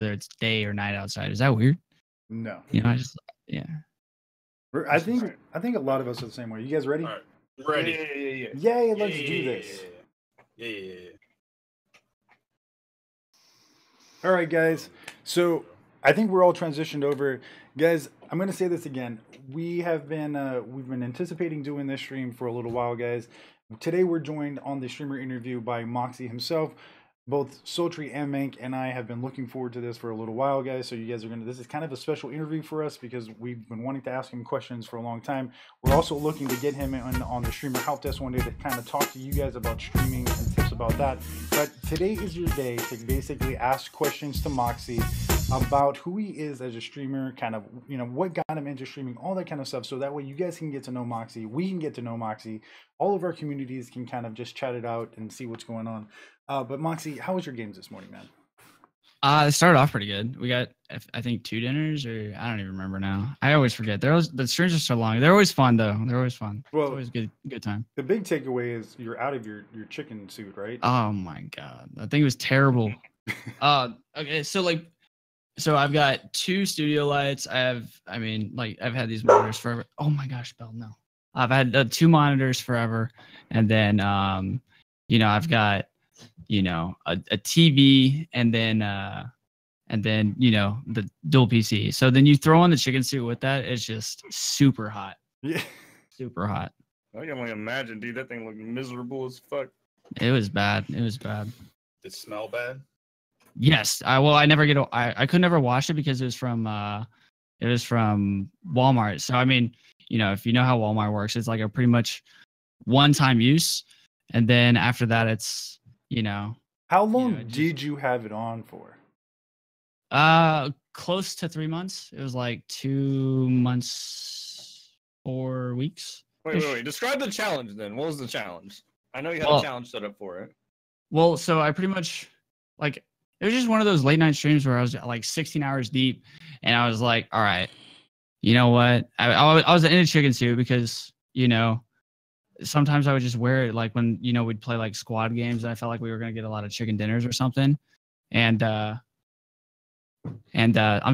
whether it's day or night outside. Is that weird? No. You know, I just yeah. I think a lot of us are the same way. You guys ready? All right. Ready. Yeah. Yay, let's do this. Yeah. All right, guys. So I think we're all transitioned over. Guys, I'm going to say this again. We've been anticipating doing this stream for a little while, guys. Today we're joined on the streamer interview by Moczy himself. Both Sultry and Mank and I have been looking forward to this for a little while, guys. So you guys this is kind of a special interview for us because we've been wanting to ask him questions for a long time. We're also looking to get him on the streamer help desk one day to kind of talk to you guys about streaming and tips about that. But today is your day to basically ask questions to Moczy about who he is as a streamer, kind of, you know, what got him into streaming, all that kind of stuff. So that way you guys can get to know Moczy, we can get to know Moczy, all of our communities can kind of just chat it out and see what's going on. But Moczy, how was your games this morning, man? It started off pretty good. We got, I think, 2 dinners, or I don't even remember now. I always forget. The streams are so long. They're always fun, though. They're always fun. Well, it's always good time. The big takeaway is you're out of your chicken suit, right? Oh my god, I think it was terrible. Okay, so I've got 2 studio lights. I've had these monitors forever. Oh my gosh, Bell, no. I've had 2 monitors forever, and then I've got a TV, and then the dual PC. So then you throw on the chicken suit with that, it's just super hot. Yeah, super hot. I can only imagine, dude. That thing looked miserable as fuck. It was bad. It Did it smell bad? Yes. I could never wash it because it was from Walmart. So I mean, if you know how Walmart works, it's like a pretty much one-time use, and then after that, it's How long did you have it on for? Close to 3 months. It was like 2 months, 4 weeks. Wait. Describe the challenge then. What was the challenge? I know you had a challenge set up for it. Well, so I pretty much it was just one of those late night streams where I was like 16 hours deep, and I was like, all right, you know what? I was in a chicken suit because, sometimes I would just wear it like when, we'd play like squad games and I felt like we were going to get a lot of chicken dinners or something. And I'm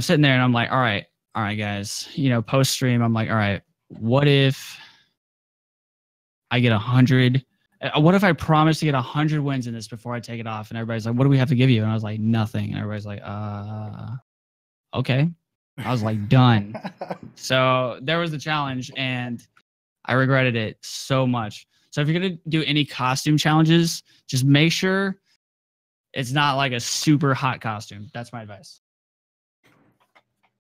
sitting there and I'm like, all right, guys, post stream, I'm like, all right, what if I get 100? What if I promise to get 100 wins in this before I take it off? And everybody's like, what do we have to give you? And I was like, nothing. And everybody's like, okay. I was like, done. So there was the challenge, and I regretted it so much. So if you're going to do any costume challenges, just make sure it's not like a super hot costume. That's my advice.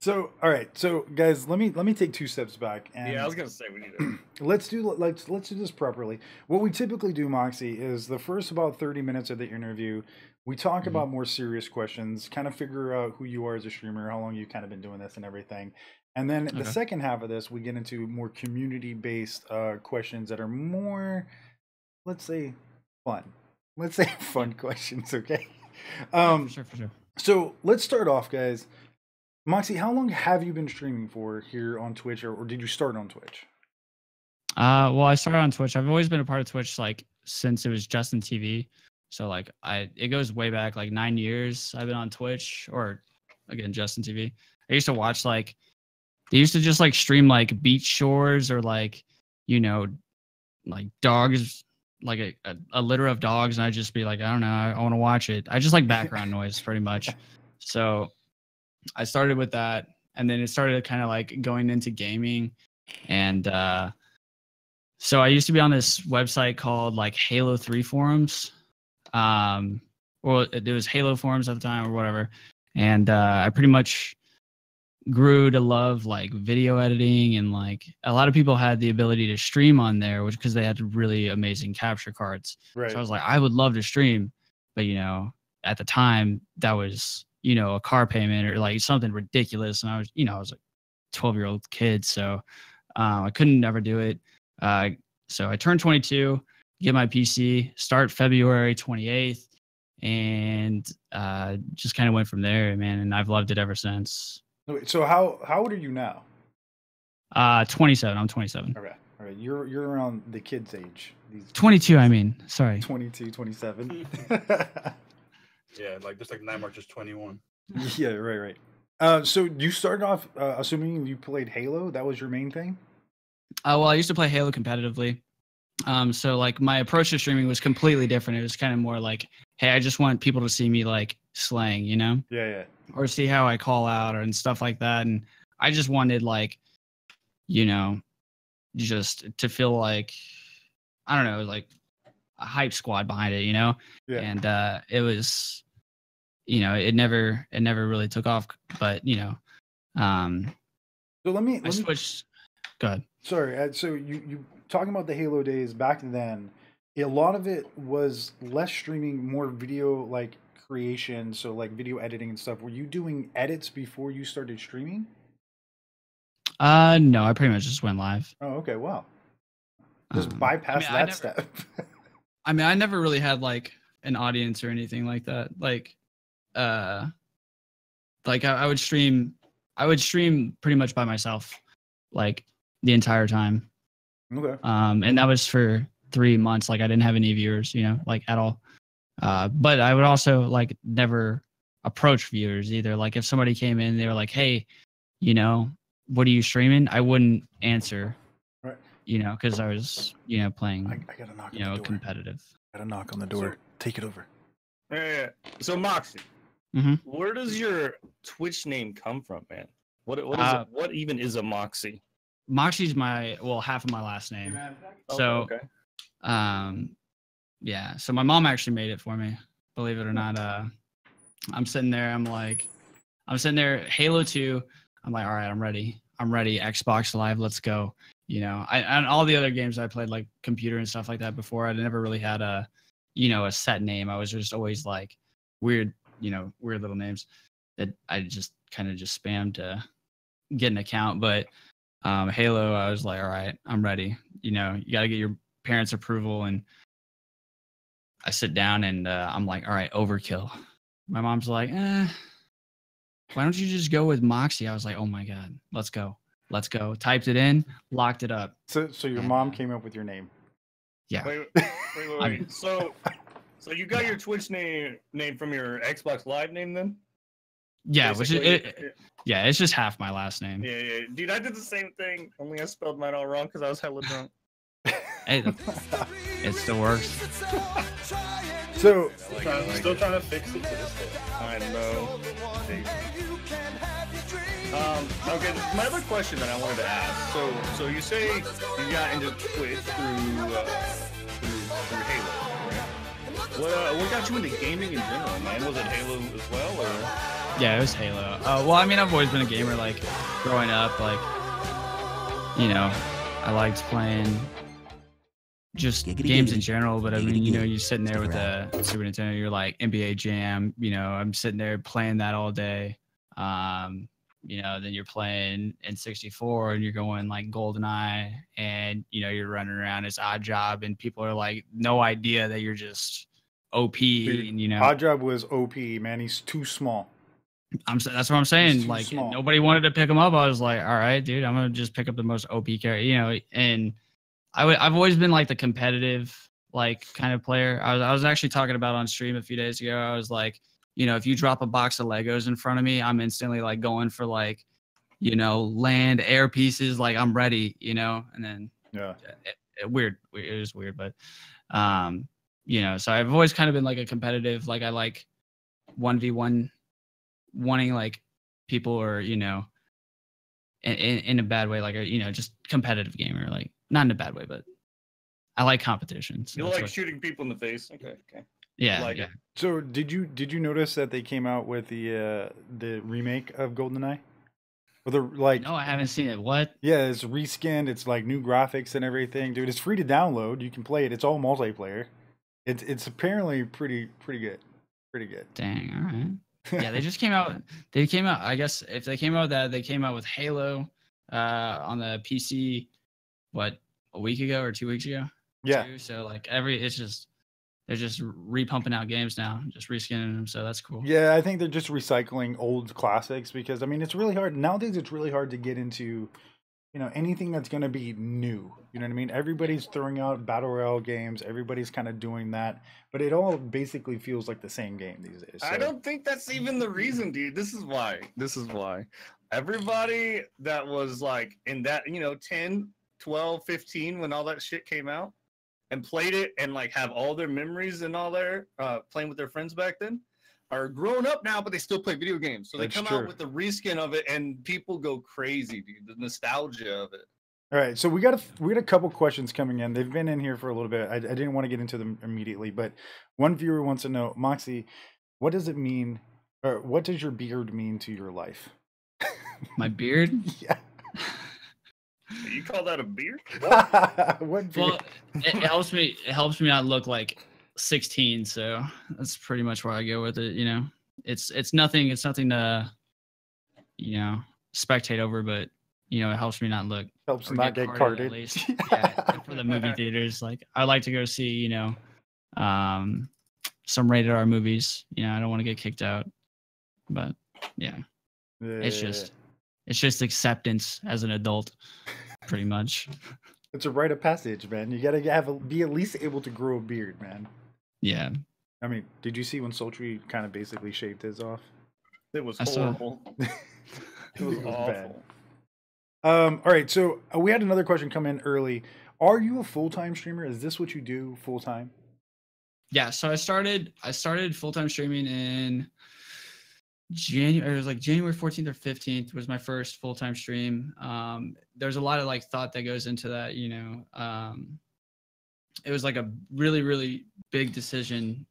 So, all right. So, guys, let me take 2 steps back. And I was gonna say we need to. let's do this properly. What we typically do, Moczy, is the first about 30 minutes of the interview, we talk about more serious questions, kind of figure out who you are as a streamer, how long you've kind of been doing this, and everything. And then the second half of this, we get into more community-based questions that are more, let's say, fun. Let's say fun questions, okay? For sure. So let's start off, guys. Moczy, how long have you been streaming for here on Twitch, or did you start on Twitch? Well, I started on Twitch. I've always been a part of Twitch since it was Justin TV. So it goes way back, 9 years I've been on Twitch, or again, Justin TV. I used to watch they used to just stream beach shores or dogs, a litter of dogs, and I'd just be like, I don't know, I want to watch it. I just like background noise pretty much. So I started with that, and then it started kind of going into gaming, and so I used to be on this website called Halo 3 forums. Well, it was Halo forums at the time or whatever, and I pretty much grew to love video editing, and a lot of people had the ability to stream on there, which because they had really amazing capture cards. Right. So I was like, I would love to stream, but at the time that was a car payment or something ridiculous, and I was a 12-year-old kid, so I couldn't never do it. So I turned 22, get my PC, start February 28th, and just kind of went from there, man. And I've loved it ever since. So how old are you now? 27. I'm 27. All right. You're around the kids' age. 22. I mean, sorry. 22, 27. Yeah, this 9 March is 21. Yeah, right. So you started off assuming you played Halo. That was your main thing. Well, I used to play Halo competitively. So like my approach to streaming was completely different. It was kind of more like, hey, I just want people to see me like slaying, you know? Yeah. Or see how I call out and stuff like that. And I just wanted like, you know, just to feel like, I don't know, like a hype squad behind it, you know? Yeah. And it was, you know, it never really took off. But, you know, So let me I switched. Go ahead. Sorry. So you talking about the Halo days back then? A lot of it was less streaming, more video like creation. So like video editing and stuff. Were you doing edits before you started streaming? No, I pretty much just went live. Oh, okay. Wow. Just bypass that step. I mean, I never really had like an audience or anything like that. Like I would stream pretty much by myself, like the entire time. Okay. And that was for 3 months. Like I didn't have any viewers, you know, like at all. But I would also like never approach viewers either. Like if somebody came in, they were like, hey, you know, what are you streaming? I wouldn't answer. Right. You know, because I was, you know, playing, I gotta knock you on know, the door. competitive. Gotta knock on the door. Take it over. Yeah. So Moxie, where does your Twitch name come from, man? What is it? What even is a Moxie? Moxie's half of my last name. So, yeah. So my mom actually made it for me. Believe it or not. I'm sitting there. I'm sitting there. Halo 2. I'm like, all right, I'm ready. Xbox Live, let's go. You know, and all the other games I played, like computer and stuff like that before, I never really had a set name. I was just always like weird little names that I just kind of just spammed to get an account. But Halo, I was like, all right, I'm ready. You know, you got to get your parents' approval. And I sit down and I'm like, all right, overkill. My mom's like, why don't you just go with Moxie? I was like, oh my God, let's go. Typed it in, locked it up. So your mom came up with your name. Yeah. Wait. So you got your Twitch name from your Xbox Live name then? Yeah, it's just half my last name. Yeah. Dude, I did the same thing. Only I spelled mine all wrong because I was hella drunk. Hey, it still works. So I'm still trying to fix it to this day. I know. Okay, my other question that I wanted to ask. So you say you got into Twitch through Halo, right? What got you into gaming in general, man? Was it Halo as well, or? Yeah, it was Halo. Well, I mean, I've always been a gamer. Like growing up, like I liked playing just games in general. But I mean, you're sitting there with the Super Nintendo. You're like NBA Jam. I'm sitting there playing that all day. Then you're playing N64 and you're going like GoldenEye and, you're running around as Odd Job and people are like, no idea that you're just OP. Dude, and, Odd Job was OP, man. He's too small. That's what I'm saying. Like small. Nobody wanted to pick him up. I was like, all right, dude, I'm going to just pick up the most OP character, and I've always been like the competitive, like kind of player. I was actually talking about on stream a few days ago. I was like, if you drop a box of Legos in front of me, I'm instantly like going for like, land, air pieces. Like I'm ready, and then it was weird, but, so I've always kind of been like a competitive, like I like 1v1 wanting like people or, in a bad way, like, just competitive gamer, like not in a bad way, but I like competition. So you like shooting people in the face. Okay. Yeah. Like yeah. it. So did you notice that they came out with the remake of GoldenEye? No, I haven't seen it. What? Yeah, it's reskinned. It's like new graphics and everything, dude. It's free to download. You can play it. It's all multiplayer. It's apparently pretty good. Pretty good. Dang. All right. Yeah, they just came out. They came out. I guess if they came out with that, they came out with Halo on the PC. What, a week ago or 2 weeks ago? Yeah. So like they're just repumping out games now, just reskinning them. So that's cool. Yeah, I think they're just recycling old classics because I mean it's really hard nowadays. It's really hard to get into anything that's going to be new. You know what I mean? Everybody's throwing out battle royale games. Everybody's kind of doing that, but it all basically feels like the same game these days. So. I don't think that's even the reason, dude. This is why. Everybody that was like in that, 10, 12, 15 when all that shit came out and played it and like have all their memories and all their playing with their friends back then are grown up now, but they still play video games. So they come out with the reskin of it and people go crazy, dude. The nostalgia of it. All right, so we got a couple questions coming in. They've been in here for a little bit. I didn't want to get into them immediately, but one viewer wants to know, Moxie, what does it mean, or what does your beard mean to your life? My beard? Yeah. You call that a beard? What beard? Well, it helps me. It helps me not look like 16. So that's pretty much where I go with it. It's nothing. It's nothing to, spectate over, but it helps me not look. Helps not get carded. At least. Yeah, for the movie theaters, like I like to go see, some rated R movies. I don't want to get kicked out, but yeah. It's just acceptance as an adult, pretty much. It's a rite of passage, man. You gotta be at least able to grow a beard, man. Yeah. I mean, did you see when Sultry kind of basically shaved his off? It was horrible. It was awful. All right, so we had another question come in early. Are you a full-time streamer? Is this what you do full-time? Yeah, so I started full-time streaming in January. It was like January 14th or 15th was my first full-time stream. There's a lot of like thought that goes into that, it was like a really, really big decision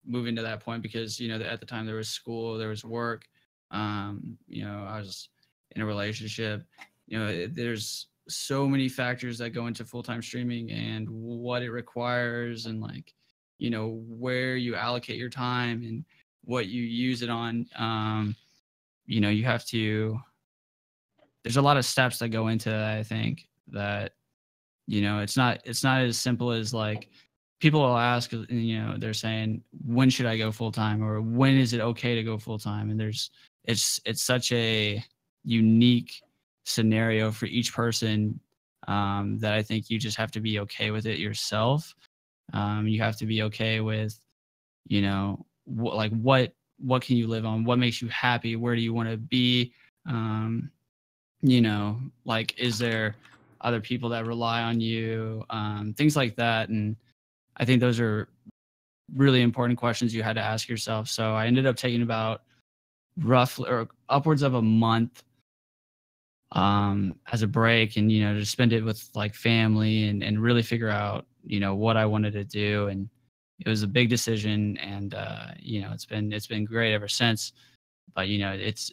moving to that point because, at the time there was school, there was work. I was in a relationship. There's so many factors that go into full-time streaming and what it requires and like, where you allocate your time and what you use it on. You have to, there's a lot of steps that go into that. I think that, it's not as simple as like people will ask, they're saying, when should I go full time or when is it okay to go full time? And it's such a unique scenario for each person that I think you just have to be okay with it yourself. You have to be okay with, what can you live on? What makes you happy? Where do you want to be? Like, is there other people that rely on you? Things like that. And I think those are really important questions you had to ask yourself. So I ended up taking about roughly or upwards of a month as a break and, to spend it with like family and really figure out, what I wanted to do. And it was a big decision and, it's been great ever since, but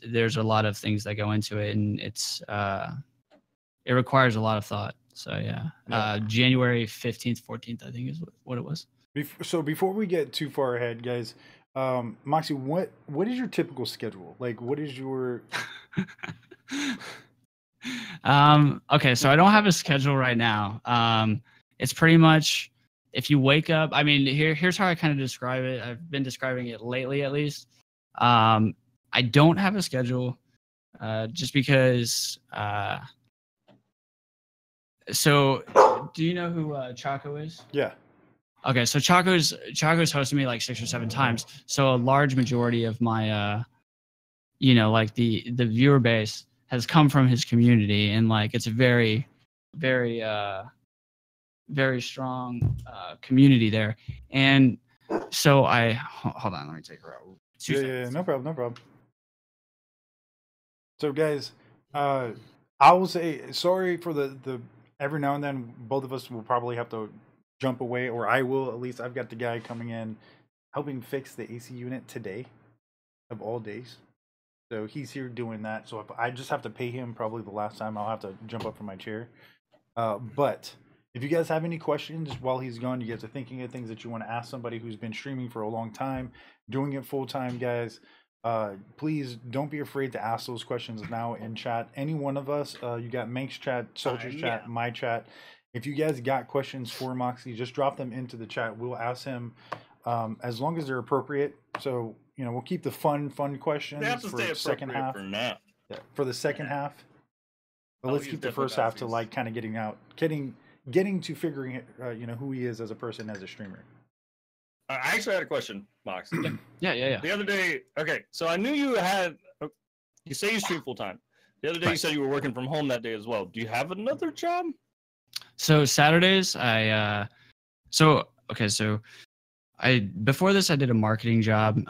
there's a lot of things that go into it and it requires a lot of thought. So yeah. January 15th, 14th, I think is what it was. So before we get too far ahead, guys, Moxie, what is your typical schedule? Like, what is your... Okay, so I don't have a schedule right now. It's pretty much if you wake up, I mean, here's how I kind of describe it. I've been describing it lately, at least. I don't have a schedule, just because, so do you know who Chaco is? Yeah. Okay, so Chaco's hosted me like 6 or 7 times. So a large majority of my, like the viewer base has come from his community, and like it's a very, very, very strong community there. And so hold on, let me take her out. Yeah, no problem. So guys, I will say sorry for the every now and then both of us will probably have to jump away, or I will at least. I've got the guy coming in helping fix the AC unit today of all days. So he's here doing that. So if I just have to pay him probably the last time, I'll have to jump up from my chair. But if you guys have any questions while he's gone, you guys are thinking of things that you want to ask somebody who's been streaming for a long time, doing it full time, guys, please don't be afraid to ask those questions now in chat. Any one of us, you got Mank's chat, Soldier's chat, my chat. If you guys got questions for Moxie, just drop them into the chat. We'll ask him as long as they're appropriate. So, we'll keep the fun questions They have to for stay the second half. for now. Yeah, for the second half. But let's keep the first half to like kind of getting to figuring it, who he is as a person, as a streamer. I actually had a question, Mox. Yeah. The other day, okay, so I knew you had. You say you stream full time. The other day, you said you were working from home that day as well. Do you have another job? So Saturdays, before this, I did a marketing job.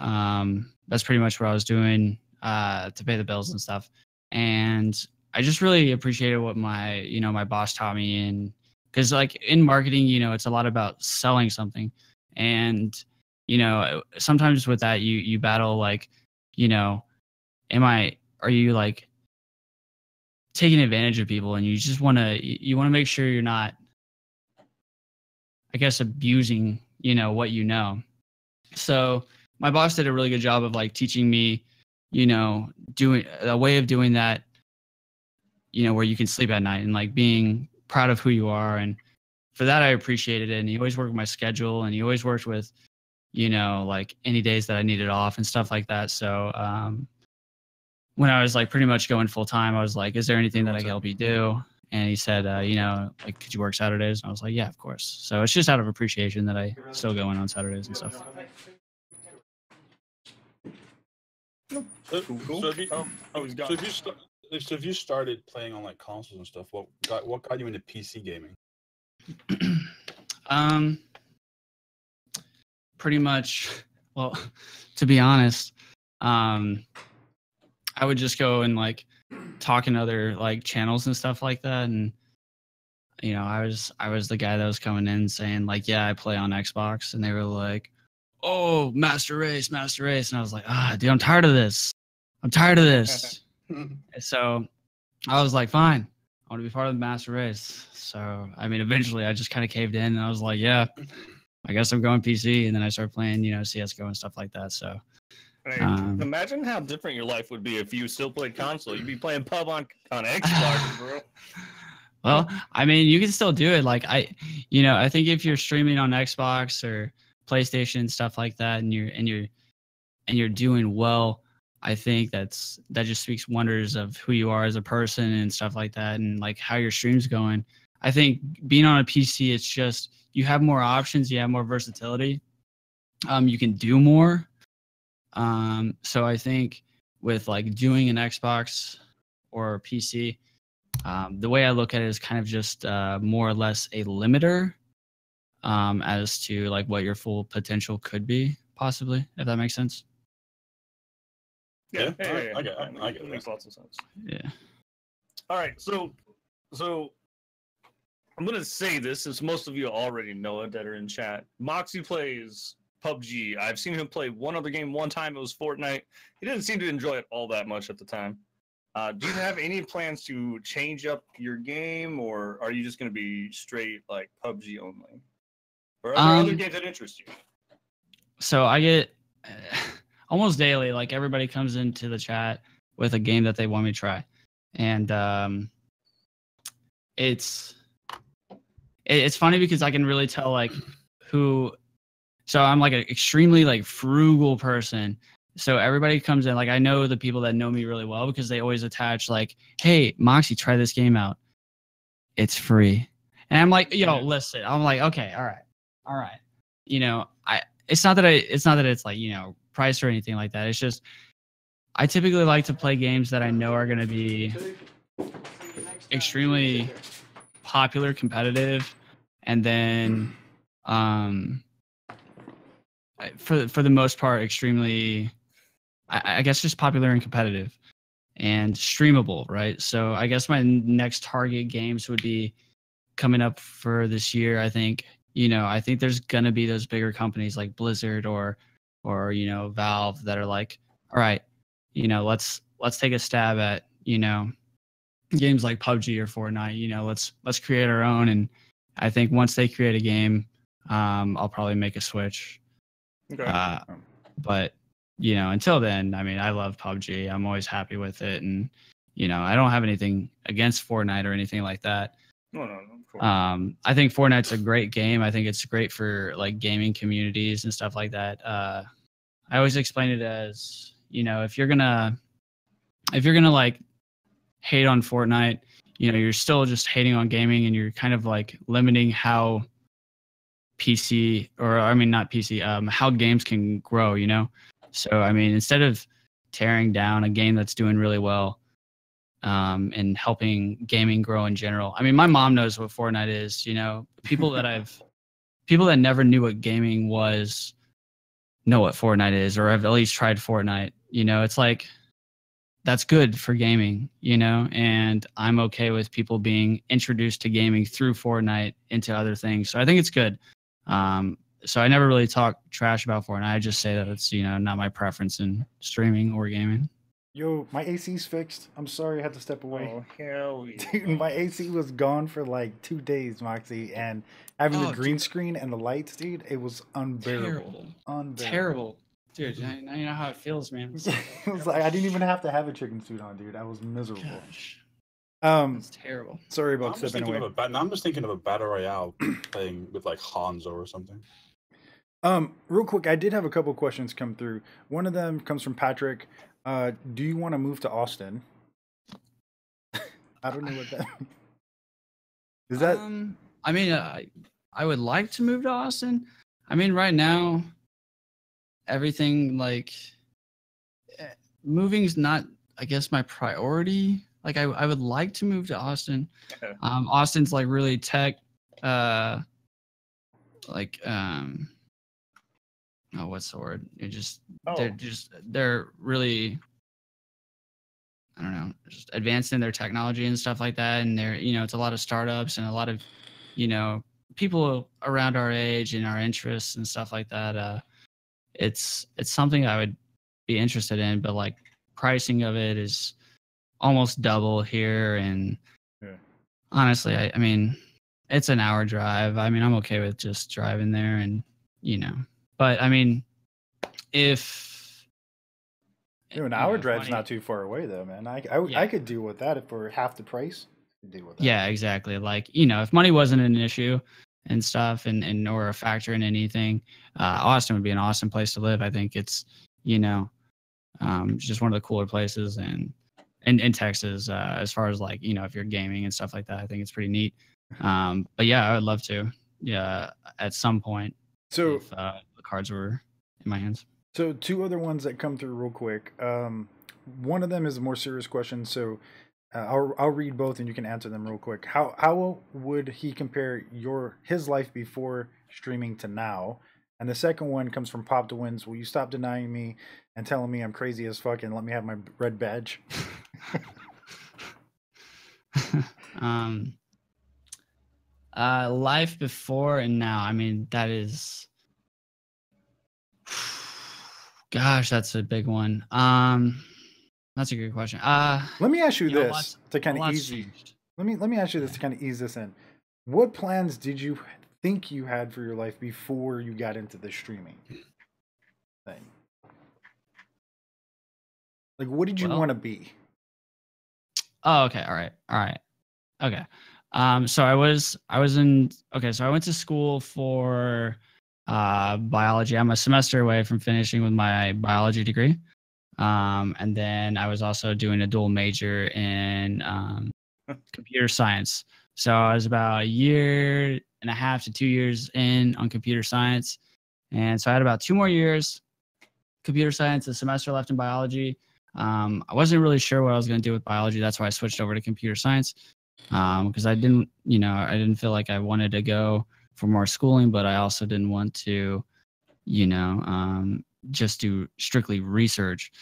That's pretty much what I was doing to pay the bills and stuff. And I just really appreciated what my boss taught me, and because like in marketing, it's a lot about selling something, and sometimes with that you battle like, are you like taking advantage of people, and you just want to make sure you're not, I guess, abusing what you know. So my boss did a really good job of like teaching me doing a way of doing that, where you can sleep at night and like being proud of who you are. And for that, I appreciated it. And he always worked with my schedule, and he always worked with like any days that I needed off and stuff like that. So when I was like pretty much going full time, I was like, is there anything that I can help you do? And he said, like, could you work Saturdays? And I was like, yeah, of course. So it's just out of appreciation that I still go in on Saturdays and stuff. Cool. So if you started playing on like consoles and stuff, what got you into PC gaming? Pretty much, well, to be honest, I would just go and like talk in other like channels and stuff like that, and I was the guy that was coming in saying like, yeah, I play on Xbox, and they were like, oh, Master Race, and I was like, dude, I'm tired of this. So I was like, fine, I want to be part of the Master Race. So I mean, eventually I just kind of caved in, and I was like, yeah, I guess I'm going PC. And then I started playing CSGO and stuff like that. So imagine how different your life would be if you still played console. You'd be playing pub on Xbox, bro. Well, I mean, you can still do it. Like I think if you're streaming on Xbox or PlayStation and stuff like that, and you're doing well, I think that just speaks wonders of who you are as a person and stuff like that, and like how your stream's going. I think being on a PC, it's just you have more options, you have more versatility, you can do more. So I think with like doing an Xbox or PC, the way I look at it is kind of just more or less a limiter as to like what your full potential could be, possibly, if that makes sense. Yeah. I get it. It makes lots of sense. Yeah. All right, so I'm gonna say this since most of you already know it that are in chat. Moxie plays PUBG. I've seen him play one other game one time. It was Fortnite. He didn't seem to enjoy it all that much at the time. Do you have any plans to change up your game, or are you just gonna be straight like PUBG only? Or are there other games that interest you? So I get almost daily, like everybody comes into the chat with a game that they want me to try, and it's funny because I can really tell like who. So I'm like an extremely like frugal person. So everybody comes in, like I know the people that know me really well because they always attach like, hey, Moxie, try this game out. It's free. And I'm like, listen. I'm like, okay, all right. It's not that it's like, price or anything like that. It's just I typically like to play games that I know are going to be extremely popular, competitive, and then for the most part extremely, I guess, just popular and competitive and streamable, right? So I guess my next target games would be coming up for this year. I think I think there's gonna be those bigger companies like Blizzard or Valve that are like, all right, let's take a stab at games like PUBG or Fortnite. Let's create our own. And I think once they create a game, I'll probably make a switch. Okay. But until then, I mean, I love PUBG. I'm always happy with it, and I don't have anything against Fortnite or anything like that. No, of course. I think Fortnite's a great game. I think it's great for like gaming communities and stuff like that. I always explain it as, if you're gonna like hate on Fortnite, you know, you're still just hating on gaming, and you're kind of like limiting how PC, or I mean not PC, how games can grow, you know. So I mean, instead of tearing down a game that's doing really well, and helping gaming grow in general. I mean, my mom knows what Fortnite is, you know. People that never knew what gaming was know what Fortnite is, or have at least tried Fortnite. You know, it's like, that's good for gaming, you know, and I'm okay with people being introduced to gaming through Fortnite into other things. So I think it's good. So I never really talk trash about Fortnite. I just say that it's, you know, not my preference in streaming or gaming. Yo, my AC's fixed. I'm sorry I had to step away. Oh, hell yeah. Dude, my AC was gone for like 2 days, Moxie, and having the green screen and the lights, dude, it was unbearable. Terrible. Dude, now you know how it feels, man. It was like I didn't even have to have a chicken suit on, dude. I was miserable. Gosh. It's terrible. Sorry about stepping away. I'm just thinking of a battle royale playing with like Hanzo or something. Real quick, I did have a couple questions come through. One of them comes from Patrick. Do you want to move to Austin? I don't know what that is. That I mean, I would like to move to Austin. I mean, right now, everything like moving's not, I guess, my priority. Like I would like to move to Austin. Austin's like really tech, oh, what's the word? They're really, I don't know, just advanced in their technology and stuff like that. And they're, you know, it's a lot of startups and a lot of, you know, people around our age and our interests and stuff like that. It's something I would be interested in, but like pricing of it is almost double here. And honestly, I mean, it's an hour drive. I mean, I'm okay with just driving there, and, you know, but I mean, if an hour drive's not too far away though, man. I could deal with that for half the price. Deal with that. Yeah, exactly. Like, you know, if money wasn't an issue and stuff, and or a factor in anything, Austin would be an awesome place to live. I think it's, you know, just one of the cooler places, and in Texas, as far as like, you know, if you're gaming and stuff like that, I think it's pretty neat. But yeah, I would love to, at some point. So if the cards were in my hands. So 2 other ones that come through real quick. One of them is a more serious question. So I'll read both and you can answer them real quick. How would he compare his life before streaming to now? And the second one comes from Pop the Wins. Will you stop denying me and telling me I'm crazy as fuck and let me have my red badge? Life before and now. I mean, that is, gosh, that's a big one. That's a good question. Let me ask you this to kind of ease. Let me ask you this to kind of ease this in. What plans did you think you had for your life before you got into the streaming thing? Like, what did you want to be? Oh, okay. All right. Okay. So I went to school for biology. I'm a semester away from finishing with my biology degree. And then I was also doing a dual major in computer science. So I was about 1.5 to 2 years in on computer science. And so I had about 2 more years computer science, a semester left in biology. I wasn't really sure what I was going to do with biology. That's why I switched over to computer science. Because I didn't feel like I wanted to go for more schooling, but I also didn't want to, just do strictly research.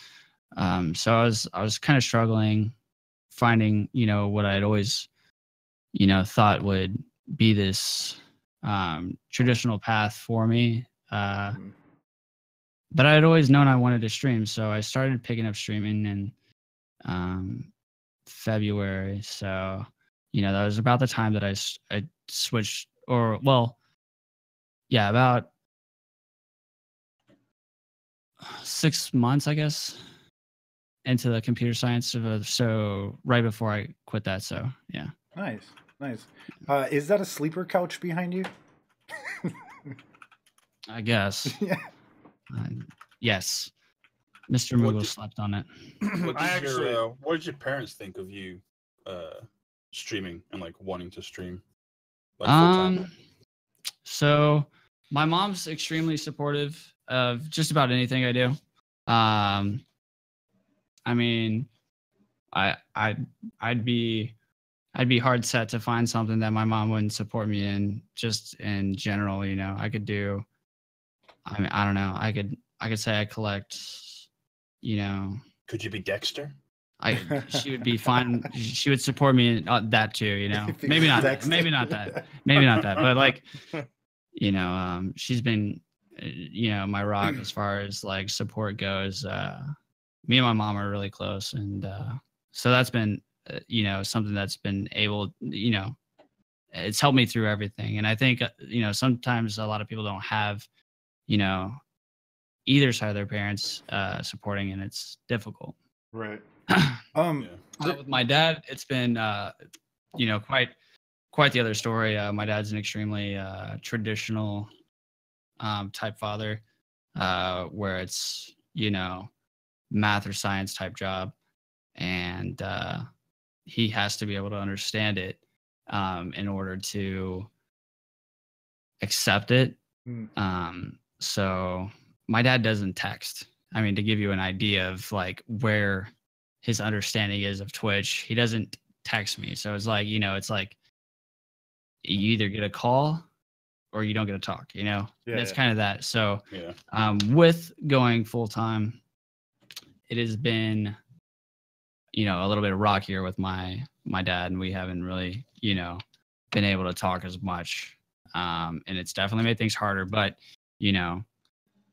So I was kind of struggling finding, what I'd always, thought would be this traditional path for me. But I had always known I wanted to stream, so I started picking up streaming in February. So, that was about the time that I switched, about 6 months, I guess, into the computer science. So right before I quit that. So yeah. Nice. Is that a sleeper couch behind you? I guess. Yeah. Yes. Mr. Moogle slept on it. What did your parents think of you streaming and like wanting to stream? Like full-time? So my mom's extremely supportive of just about anything I do. I mean, I'd be hard set to find something that my mom wouldn't support me in, just in general. You know, I could do, I mean, I don't know. I could say I collect, you know. Could you be Dexter? She would be fine. She would support me in that too, you know. Maybe not that. But like, you know, she's been, you know, my rock as far as like support goes. Me and my mom are really close, and so that's been, you know, something that's been able, you know, it's helped me through everything. And I think, you know, sometimes a lot of people don't have, you know, either side of their parents supporting, and it's difficult. Right. With my dad, it's been, you know, quite the other story. My dad's an extremely traditional type father, where it's, you know, math or science type job, and he has to be able to understand it in order to accept it. So my dad doesn't text. I mean, to give you an idea of like where his understanding is of Twitch, he doesn't text me. So it's like, you know, it's like you either get a call or you don't get a talk, you know. It's kind of that. So with going full time, it has been, you know, a little bit rockier with my dad, and we haven't really, you know, been able to talk as much, and it's definitely made things harder. But you know,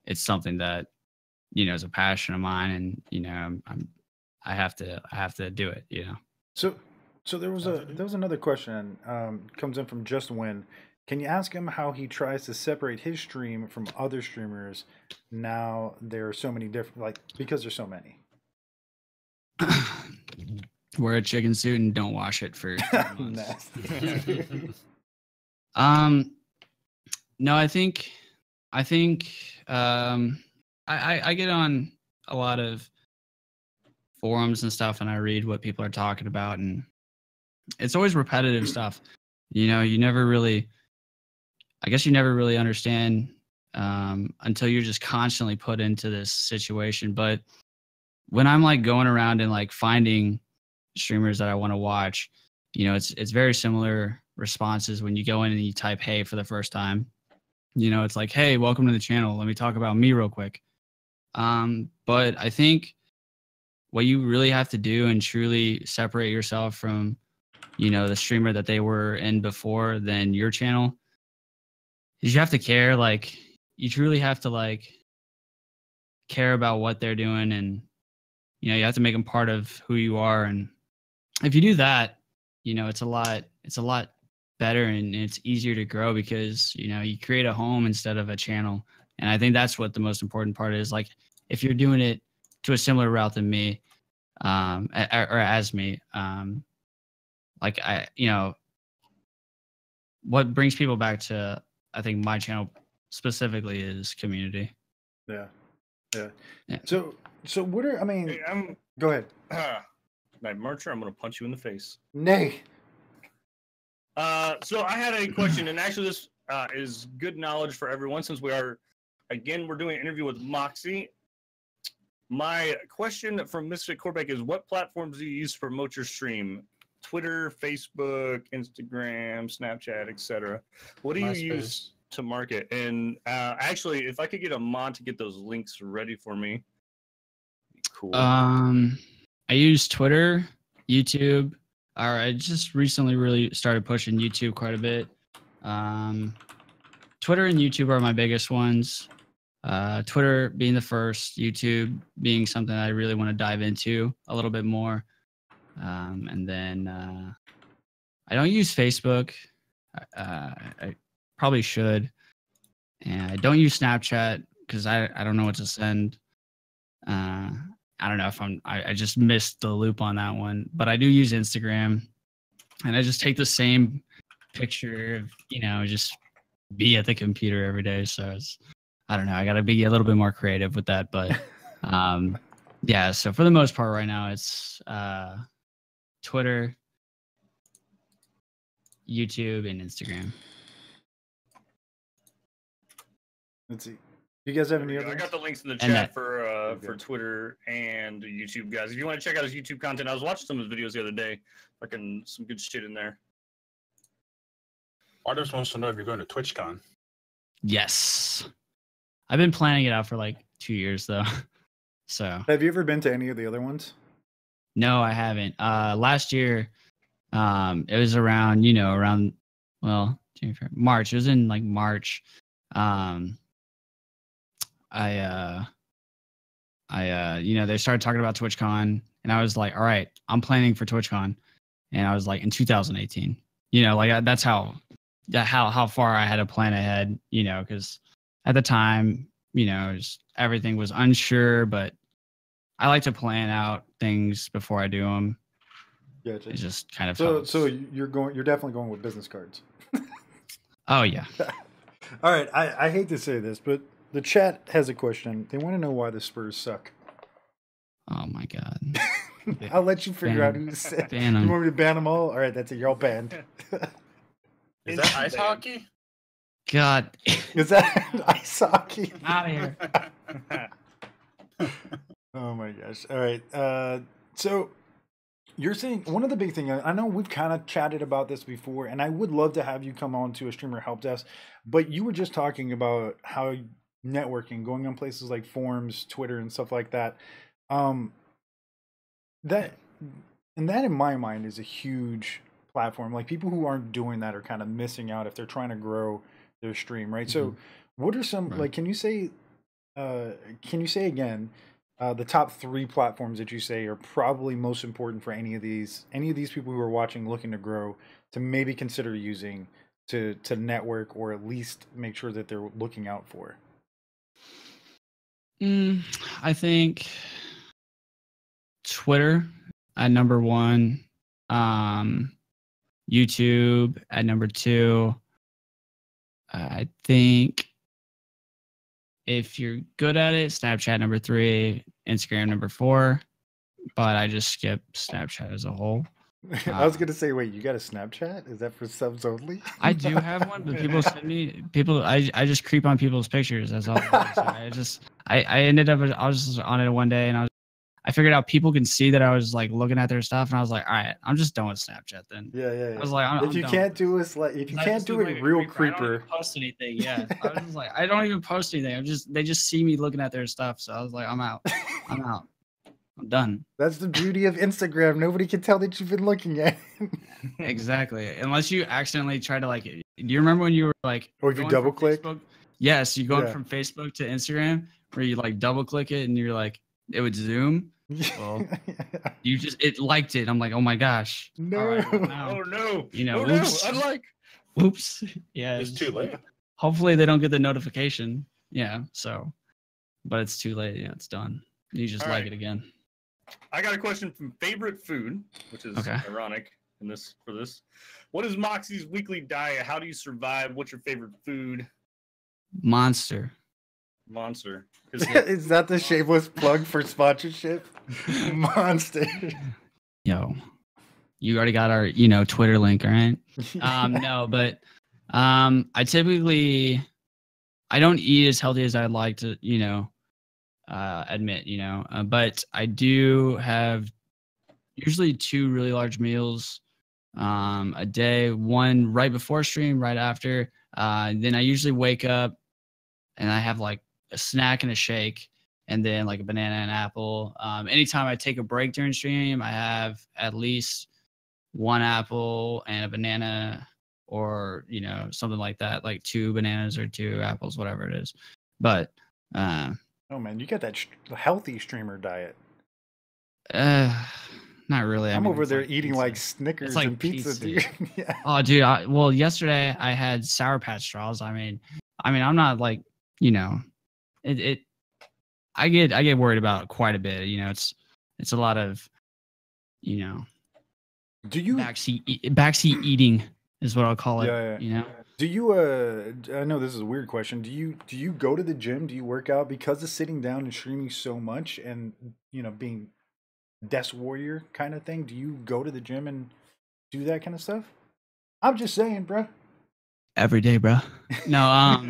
it's something that, you know, is a passion of mine, and you know, I have to do it, you know. So there was another question comes in from Just Win. Can you ask him how he tries to separate his stream from other streamers? Now there are so many different, like, because there's so many. Wear a chicken suit and don't wash it for 3 months. No, I think I get on a lot of forums and stuff, and I read what people are talking about, and it's always repetitive stuff. You know, you never really understand until you're just constantly put into this situation. But when I'm like going around and like finding streamers that I want to watch, you know, it's very similar responses when you go in and you type "hey" for the first time. You know, it's like, "Hey, welcome to the channel. Let me talk about me real quick." But I think what you really have to do and truly separate yourself from, you know, the streamer that they were in before than your channel is you have to care. Like, you truly have to like care about what they're doing, and you know, you have to make them part of who you are. And if you do that, you know, it's a lot better, and it's easier to grow because, you know, you create a home instead of a channel. And I think that's what the most important part is. Like, if you're doing it to a similar route than me, or as me, like you know, what brings people back to, I think, my channel specifically is community. Yeah. So what are, I mean, Hey, go ahead. Moczy, I'm going to punch you in the face. Nay. So I had a question, and actually this is good knowledge for everyone, since we're doing an interview with Moczy. My question from Mr. Corbeck is, what platforms do you use for Moczy stream? Twitter, Facebook, Instagram, Snapchat, etc. What do you use to market? And actually, if I could get a mod to get those links ready for me, cool. I use Twitter, YouTube. I just recently really started pushing YouTube quite a bit. Twitter and YouTube are my biggest ones. Twitter being the first, YouTube being something I really want to dive into a little bit more. And then I don't use Facebook. I probably should. And I don't use Snapchat because I don't know what to send. I don't know if I just missed the loop on that one, but I do use Instagram, and I just take the same picture of, you know, just be at the computer every day. So it's, I don't know, I got to be a little bit more creative with that, but yeah. So for the most part right now, it's Twitter, YouTube, and Instagram. Let's see. You guys have any I other? got the links in the And chat for Twitter and YouTube, guys. If you want to check out his YouTube content, I was watching some of his videos the other day. Fucking some good shit in there. Artist wants to know if you're going to TwitchCon. Yes. I've been planning it out for like 2 years though. So Have you ever been to any of the other ones? no, I haven't. Last year, it was around, well, January, March. It was in like March. They started talking about TwitchCon, and I was like, all right, I'm planning for TwitchCon, and I was like, in 2018, that's how far I had to plan ahead, because at the time, everything was unsure, but I like to plan out things before I do them. Gotcha. It's just kind of so you're definitely going with business cards. Oh yeah. All right, I hate to say this, but the chat has a question. They want to know why the Spurs suck. Oh my god. I'll let you figure out who to say. You want me to ban them all? All right, that's it. You're all banned. Is that ice hockey? God. Is that ice hockey? Out of here. Oh my gosh. All right. So you're saying one of the big things, I know we've kind of chatted about this before, and I would love to have you come on to a streamer help desk, but you were just talking about how networking, going on places like forums, Twitter, and stuff like that. That in my mind is a huge platform. Like people who aren't doing that are kind of missing out if they're trying to grow their stream, right? Mm-hmm. So what are some, like, can you say again, the top 3 platforms that you say are probably most important for any of these people who are watching, looking to grow, to maybe consider using to network, or at least make sure that they're looking out for? I think Twitter at number 1, YouTube at number 2. I think if you're good at it, Snapchat number 3, Instagram number 4, but I just skip Snapchat as a whole. I was gonna say, wait, you got a Snapchat? Is that for subs only? I do have one, but people send me I just creep on people's pictures. That's all. So I ended up, I was just on it one day, and I figured out people can see that I was like looking at their stuff, and I was like, all right, I'm just done with Snapchat then. Yeah. I was like, if you can't do it, real creeper. I don't even post anything. Yeah, I was just like, I don't even post anything. They just see me looking at their stuff, so I was like, I'm out. I'm done. That's the beauty of Instagram. Nobody can tell that you've been looking at it. Exactly. Unless you accidentally try to, like, do you remember when you were like, or if you double click? Yes, you going from Facebook to Instagram, where you like double click it and you're like, it would zoom. Well, it liked it. I'm like, oh my gosh. No. Right, oh no. Oops. Unlike. Oops. Yeah. It's too late. Hopefully they don't get the notification. Yeah. So, but it's too late. Yeah, it's done. You just it again. I got a question from favorite food, which is ironic for this. What is Moxie's weekly diet? How do you survive? What's your favorite food? Monster. Is that the shameless plug for sponsorship? Monster. Yo, you already got our Twitter link, all right? No, but I don't eat as healthy as I'd like to admit, but I do have usually 2 really large meals a day, one right before stream, right after. Then I usually wake up and I have like a snack and a shake, and then like a banana and apple. Anytime I take a break during stream, I have at least 1 apple and a banana, or something like that, like 2 bananas or 2 apples, whatever it is. But oh man, you got that healthy streamer diet. Not really. I'm over there eating like Snickers and pizza, dude. Yeah. Oh, dude. Yesterday I had Sour Patch straws. I mean, I'm not like, I get worried about quite a bit. It's a lot of, Do you backseat eating is what I'll call it. Yeah. Do you I know this is a weird question. Do you go to the gym? Do you work out because of sitting down and streaming so much and being desk warrior kind of thing? Do you go to the gym and do that kind of stuff? I'm just saying, bro. Every day, bro. No,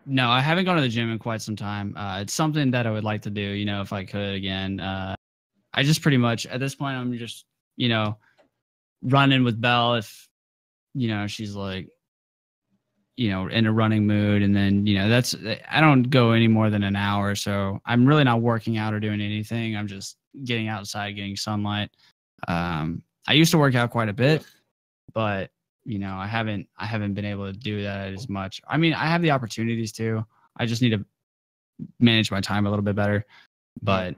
no, I haven't gone to the gym in quite some time. It's something that I would like to do, if I could again. I just pretty much at this point I'm just, running with Belle if, she's like, in a running mood, and then, I don't go any more than an hour, so I'm really not working out or doing anything. I'm just getting outside, getting sunlight. I used to work out quite a bit, but I haven't been able to do that as much. I mean, I have the opportunities to. I just need to manage my time a little bit better. But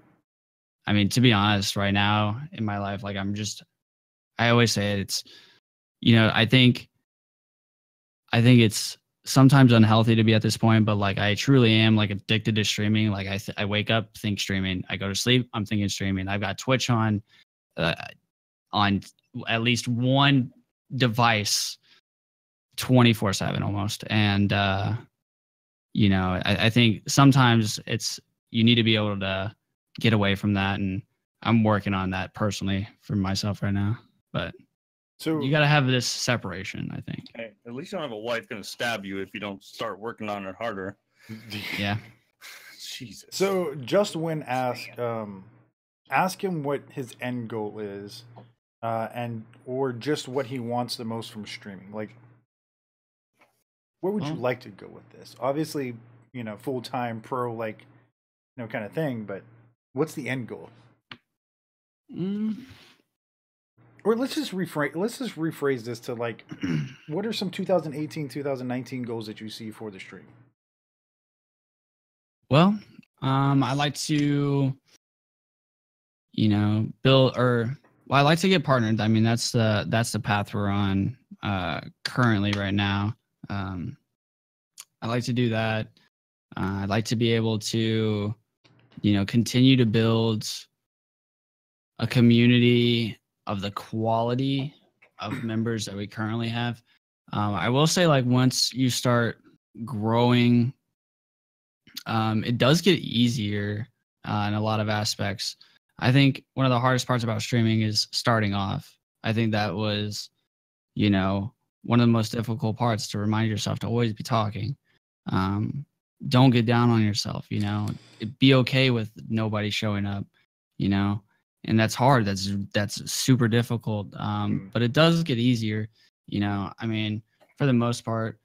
I mean, to be honest, right now in my life, like I always say it's, I think it's sometimes unhealthy to be at this point, but like I truly am like addicted to streaming. Like I wake up, think streaming. I go to sleep, I'm thinking streaming. I've got Twitch on at least one device 24/7 almost. And I think sometimes you need to be able to get away from that, and I'm working on that personally for myself right now. But so you got to have this separation, I think. Hey, at least you don't have a wife going to stab you if you don't start working on it harder. Yeah. Jesus. So just when ask him what his end goal is, or just what he wants the most from streaming. Like, where would you like to go with this? Obviously, full-time pro, like, kind of thing. But what's the end goal? Or let's just rephrase this to like, what are some 2018, 2019 goals that you see for the stream? Well, I like to, build I like to get partnered. I mean, that's the path we're on currently right now. I like to do that. I'd like to be able to, continue to build a community of the quality of members that we currently have. I will say, like, once you start growing, it does get easier in a lot of aspects. I think one of the hardest parts about streaming is starting off. I think that was, one of the most difficult parts, to remind yourself to always be talking. Don't get down on yourself, be okay with nobody showing up, and that's hard. That's super difficult. But it does get easier, I mean, for the most part,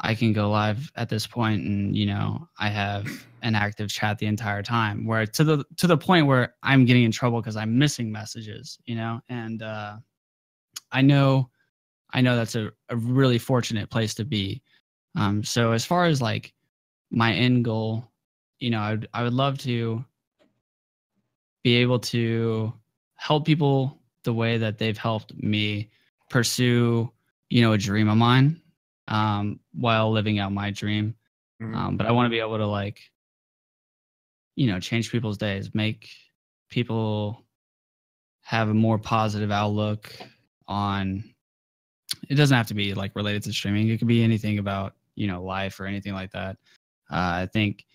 I can go live at this point and, I have an active chat the entire time, where to the point where I'm getting in trouble because I'm missing messages, and I know that's a really fortunate place to be. So as far as like my end goal, I would love to be able to help people the way that they've helped me pursue, a dream of mine, while living out my dream. But I want to be able to, like, change people's days, make people have a more positive outlook on, it doesn't have to be like related to streaming. It could be anything about, life or anything like that. I think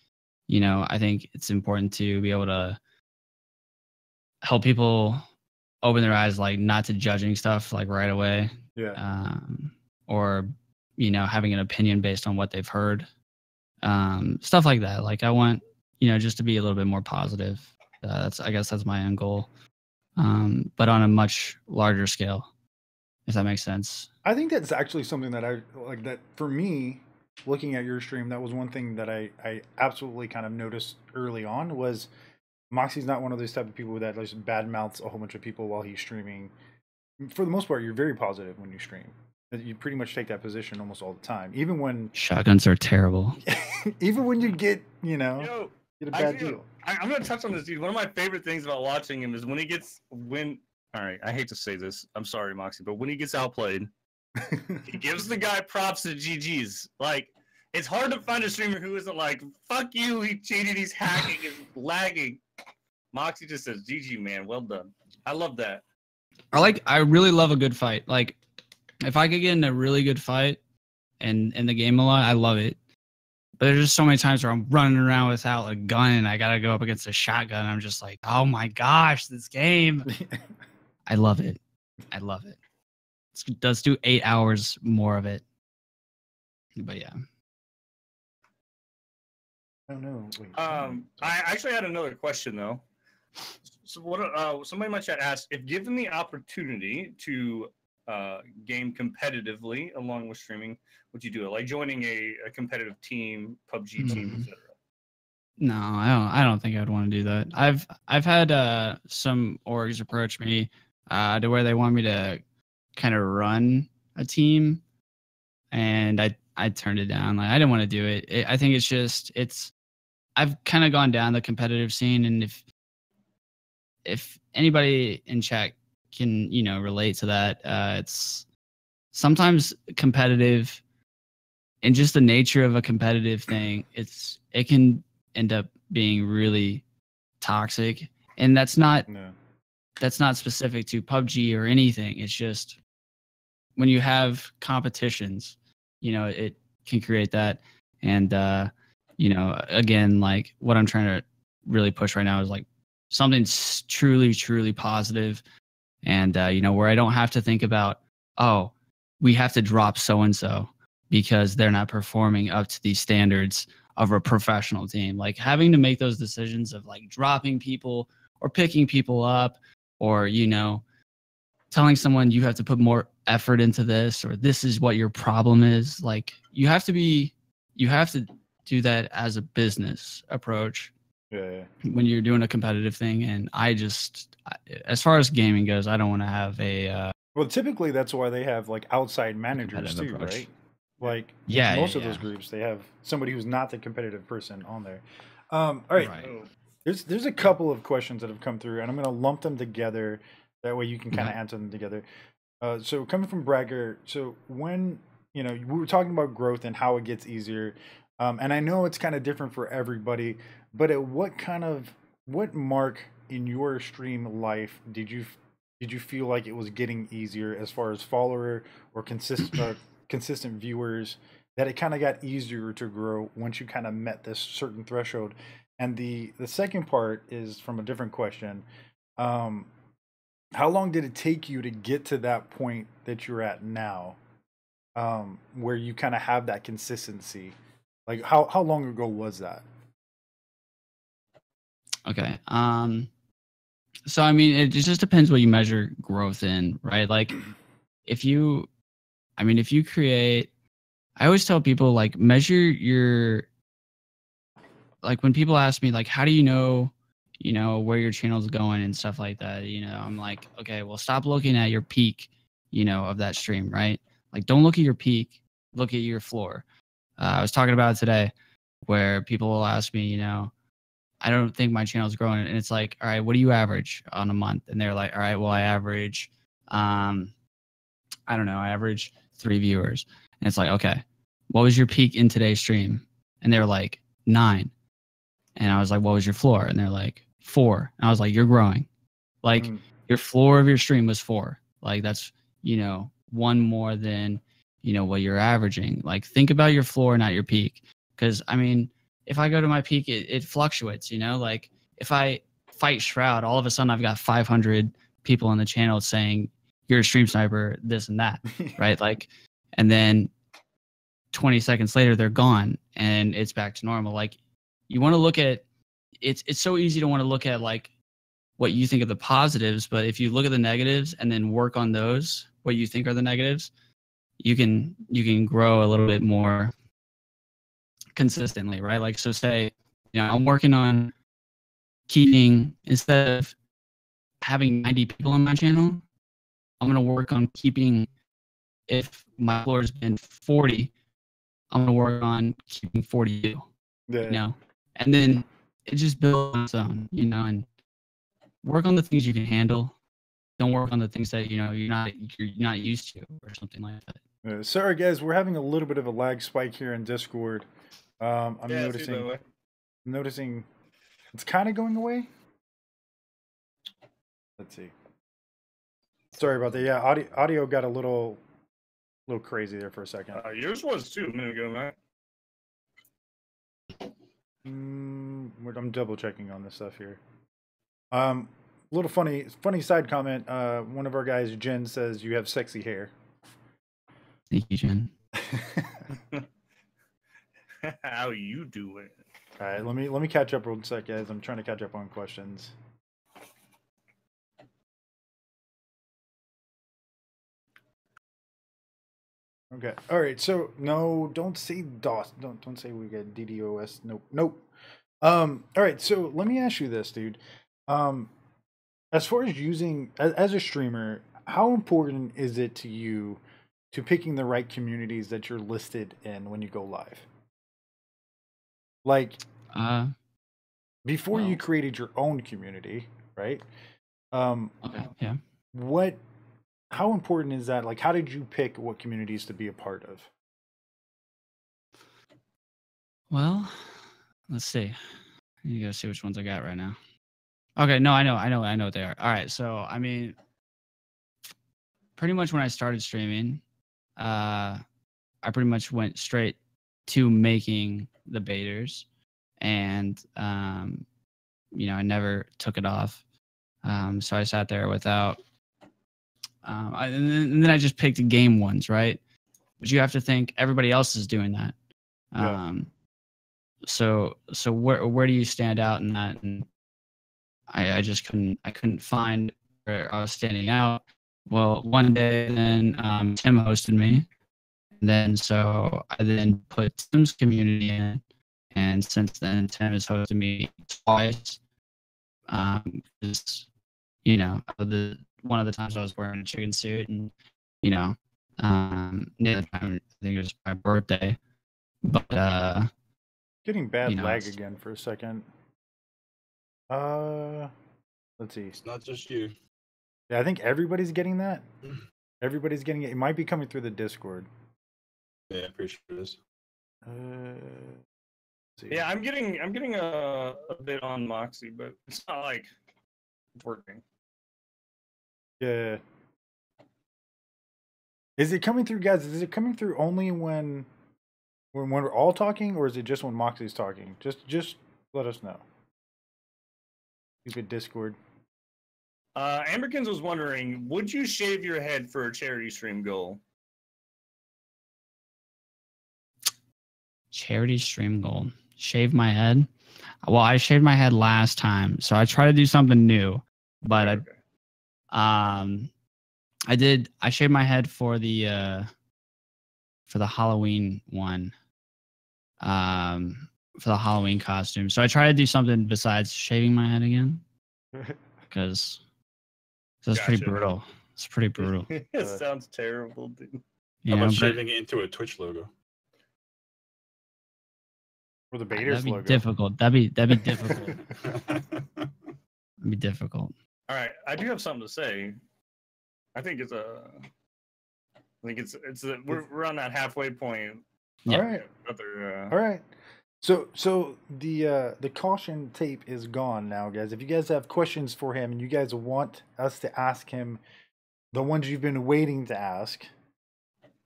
it's important to be able to help people open their eyes, like, not to judging stuff like right away. Yeah. Or, having an opinion based on what they've heard. Stuff like that. Like, I want, just to be a little bit more positive. I guess that's my end goal. But on a much larger scale, if that makes sense. I think that's actually something that I like, that for me, looking at your stream, that was one thing that I absolutely kind of noticed early on was Moxie's not one of those type of people that just bad mouths a whole bunch of people while he's streaming. For the most part, you're very positive when you stream. You pretty much take that position almost all the time, even when shotguns are terrible. Even when you get, get a bad deal. I'm going to touch on this, dude. One of my favorite things about watching him is when all right, I hate to say this. I'm sorry, Moxie, but when he gets outplayed, he gives the guy props and GGs. Like, it's hard to find a streamer who isn't like, fuck you, he cheated, he's hacking, he's lagging. Moxie just says, GG, man, well done. I love that. I really love a good fight. Like, if I could get in a really good fight and in the game a lot, I love it. But there's just so many times where I'm running around without a gun and I got to go up against a shotgun. I'm just like, oh my gosh, this game. I love it. I love it. let's do 8 hours more of it. But yeah. Oh no! Wait. I actually had another question though. So what? Somebody in my chat asked if given the opportunity to game competitively along with streaming, would you do it? Like joining a competitive team, PUBG team, etc. No, I don't think I'd want to do that. I've had some orgs approach me to where they want me to kind of run a team, and I turned it down. Like I didn't want to do it. I think it's I've kind of gone down the competitive scene, and if anybody in chat can relate to that, it's sometimes competitive, and just the nature of a competitive thing. It can end up being really toxic, and that's not specific to PUBG or anything. It's just when you have competitions, it can create that. And again, like what I'm trying to really push right now is like something truly positive, and where I don't have to think about, oh, we have to drop so and so because they're not performing up to these standards of a professional team. Like having to make those decisions of like dropping people or picking people up, or telling someone you have to put more effort into this, or this is what your problem is. Like you have to do that as a business approach. Yeah. When you're doing a competitive thing. And as far as gaming goes, I don't want to have a well, typically that's why they have like outside managers too, approach. right? Like Yeah, most of those groups, they have somebody who's not the competitive person on there. All right. There's a couple of questions that have come through, and I'm gonna lump them together. That way you can kind of answer them together. So coming from Bragger, so when we were talking about growth and how it gets easier, and I know it's kind of different for everybody, but at what mark in your stream life did you feel like it was getting easier as far as follower or consistent viewers, that it kind of got easier to grow once you kind of met this certain threshold? And the second part is from a different question. How long did it take you to get to that point that you're at now, where you kind of have that consistency? Like how long ago was that? Okay. So I mean, it just depends what you measure growth in, right? Like if you create, I always tell people like measure your, like when people ask me like, how do you know where your channel's going and stuff like that, I'm like, okay, well, stop looking at your peak, of that stream, right? Like don't look at your peak, look at your floor. I was talking about it today where people will ask me, I don't think my channel's growing. And it's like, all right, what do you average on a month? And they're like, all right, well, I average, I don't know, I average 3 viewers. And it's like, okay, what was your peak in today's stream? And they're like 9. And I was like, what was your floor? And they're like 4. And I was like, you're growing. Like your floor of your stream was 4. Like that's, 1 more than, what you're averaging. Like think about your floor, not your peak. Because I mean, if I go to my peak, it fluctuates, like if I fight Shroud, all of a sudden I've got 500 people on the channel saying you're a stream sniper, this and that, right? Like, and then 20 seconds later they're gone and it's back to normal. Like you want to look at, it's so easy to want to look at like what you think of the positives, but if you look at the negatives and then work on those, what you think are the negatives, you can grow a little bit more consistently, right? Like, so say, I'm working on keeping, instead of having 90 people on my channel, I'm going to work on keeping, if my floor has been 40, I'm going to work on keeping 42, and then it just builds on its own, and work on the things you can handle. Don't work on the things that, you're not used to or something like that. Sorry guys, we're having a little bit of a lag spike here in Discord. I'm noticing it's kind of going away. Let's see. Sorry about that. Yeah, audio got a little crazy there for a second. Yours was too a minute ago, man. I'm double checking on this stuff here. Little funny side comment. One of our guys, Jen, says you have sexy hair. Thank you, Jen. How you doing? All right, let me catch up real quick, guys. I'm trying to catch up on questions. Okay. All right. So no, don't say DOS. Don't say we get DDoS. Nope. All right. So let me ask you this, dude. As far as using as a streamer, how important is it to you to picking the right communities that you're listed in when you go live? Like, before you created your own community, right? Okay. Yeah. How important is that? Like, how did you pick what communities to be a part of? Well, let's see. You gotta see which ones I got right now. Okay, no, I know what they are. All right, so I mean, pretty much when I started streaming, I pretty much went straight to making the baiters, and you know, I never took it off. So I sat there without. And then I just picked game ones, right? But you have to think everybody else is doing that. Yeah. So where do you stand out in that? And I just couldn't find where I was standing out. Well, one day then Tim hosted me, and then so I then put Tim's community in, and since then Tim has hosted me twice. Just, you know, one of the times I was wearing a chicken suit, and you know, the other time I think it was my birthday, but Getting bad you know, lag again for a second. Let's see. It's not just you. Yeah, I think everybody's getting that. Everybody's getting it. It might be coming through the Discord. Yeah, pretty sure it is. Yeah, I'm getting a bit on Moxie, but it's not like it's working. Yeah. Is it coming through, guys? Is it coming through only when we're all talking, or is it just when Moxie's talking? Just let us know. Keep it Discord. Amberkins was wondering, would you shave your head for a charity stream goal? charity stream goal. Shave my head. Well, I shaved my head last time, so I try to do something new. But I shaved my head for the Halloween one. For the Halloween costume. So I try to do something besides shaving my head again. Because that's pretty brutal. It's pretty brutal. It sounds terrible, dude. How about shaving it into a Twitch logo? Or the Baiters that'd be logo. difficult. That'd be difficult. That'd be difficult. All right, I do have something to say. I think it's we're on that halfway point. Yeah. All right. All right. So the caution tape is gone now, guys. If you guys have questions for him and you guys want us to ask him the ones you've been waiting to ask,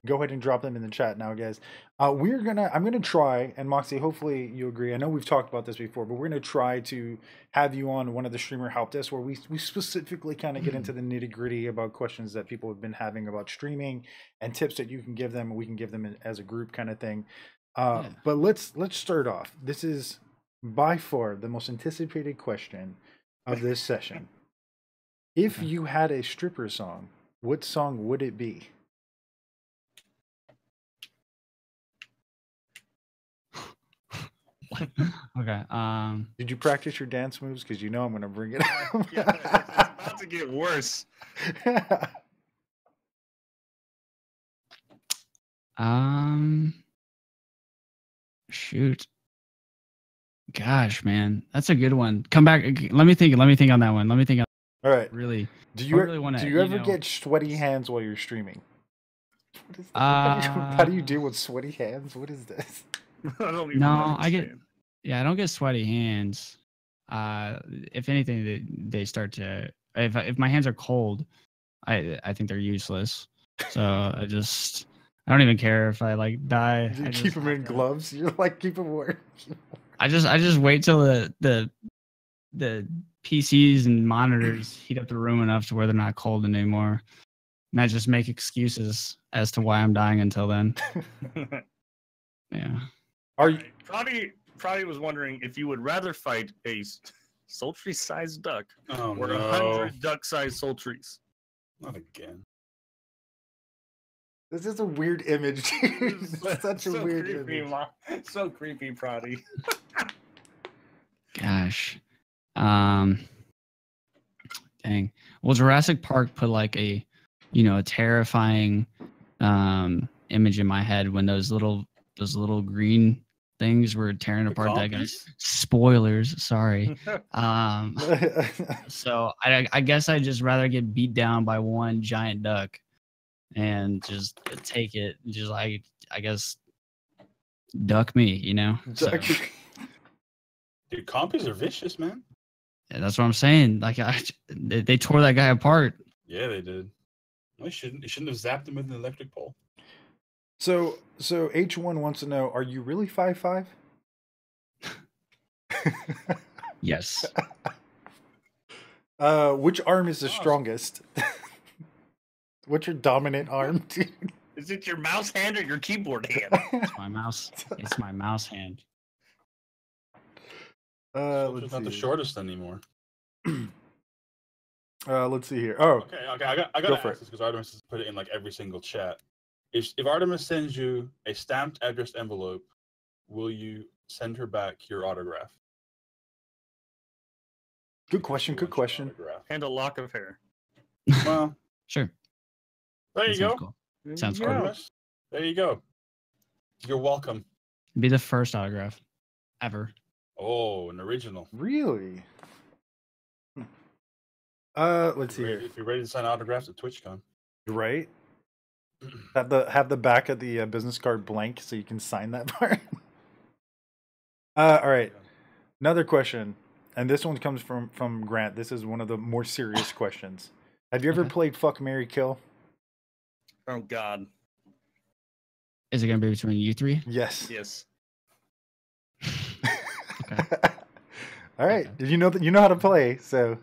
go ahead and drop them in the chat now, guys. I'm gonna try, and Moxie, hopefully you agree. I know we've talked about this before, but we're gonna try to have you on one of the streamer help desks where we specifically kind of get into the nitty gritty about questions that people have been having about streaming and tips that you can give them, and we can give them as a group kind of thing. But let's start off. This is by far the most anticipated question of this session. If you had a stripper song, what song would it be? Okay. Did you practice your dance moves? Because you know I'm going to bring it up. Yeah, it's about to get worse. Shoot. Gosh, man, that's a good one. Come back. Let me think on that one. All right. Really. Do you ever get sweaty hands while you're streaming? What is how do you deal with sweaty hands? What is this? I don't even understand. I don't get sweaty hands. If anything, they start to. If my hands are cold, I think they're useless. So I don't even care if I like die. You keep them in gloves. You're like, keep them warm. I just wait till the PCs and monitors heat up the room enough to where they're not cold anymore. And I just make excuses as to why I'm dying until then. Yeah. Are you? Prodi was wondering if you would rather fight a sultry-sized duck Oh or no! 100 duck-sized sultries. Not again. This is a weird image. Dude. It's such a weird creepy, image. So creepy, Prodi. Gosh. Dang. Well, Jurassic Park put like a terrifying image in my head when those little green things were tearing The apart that compies? guy's. Spoilers, sorry. So I guess I'd just rather get beat down by one giant duck and just take it. Just I guess duck me, you know. So, Dude, compies are vicious, man. yeah, that's what I'm saying. Like they tore that guy apart. Yeah, they did. They shouldn't have zapped him with an electric pole. So H1 wants to know: are you really 5'5"? Yes. Which arm is the strongest? What's your dominant arm, dude? Is it your mouse hand or your keyboard hand? It's my mouse. It's my mouse hand. Soldier's not the shortest anymore. Let's see here. Oh, Okay. I gotta ask this because Artemis has put it in like every single chat. If Artemis sends you a stamped addressed envelope, will you send her back your autograph? good question. Good question. Autograph. And a lock of hair. Well, Sure. there That you sounds go. cool. Sounds Yeah. cool. Artemis. There you go. You're welcome. Be the first autograph ever. Oh, an original. Really? Let's see here. If you're ready to sign autographs at TwitchCon. Right? Have the back of the business card blank so you can sign that part. All right. Another question, and this one comes from Grant. This is one of the more serious questions. Have you ever Okay. played Fuck, Marry, Kill? Oh God. Is it gonna be between you three? Yes. Yes. Okay. All right. Okay. Did you know that you know how to play? So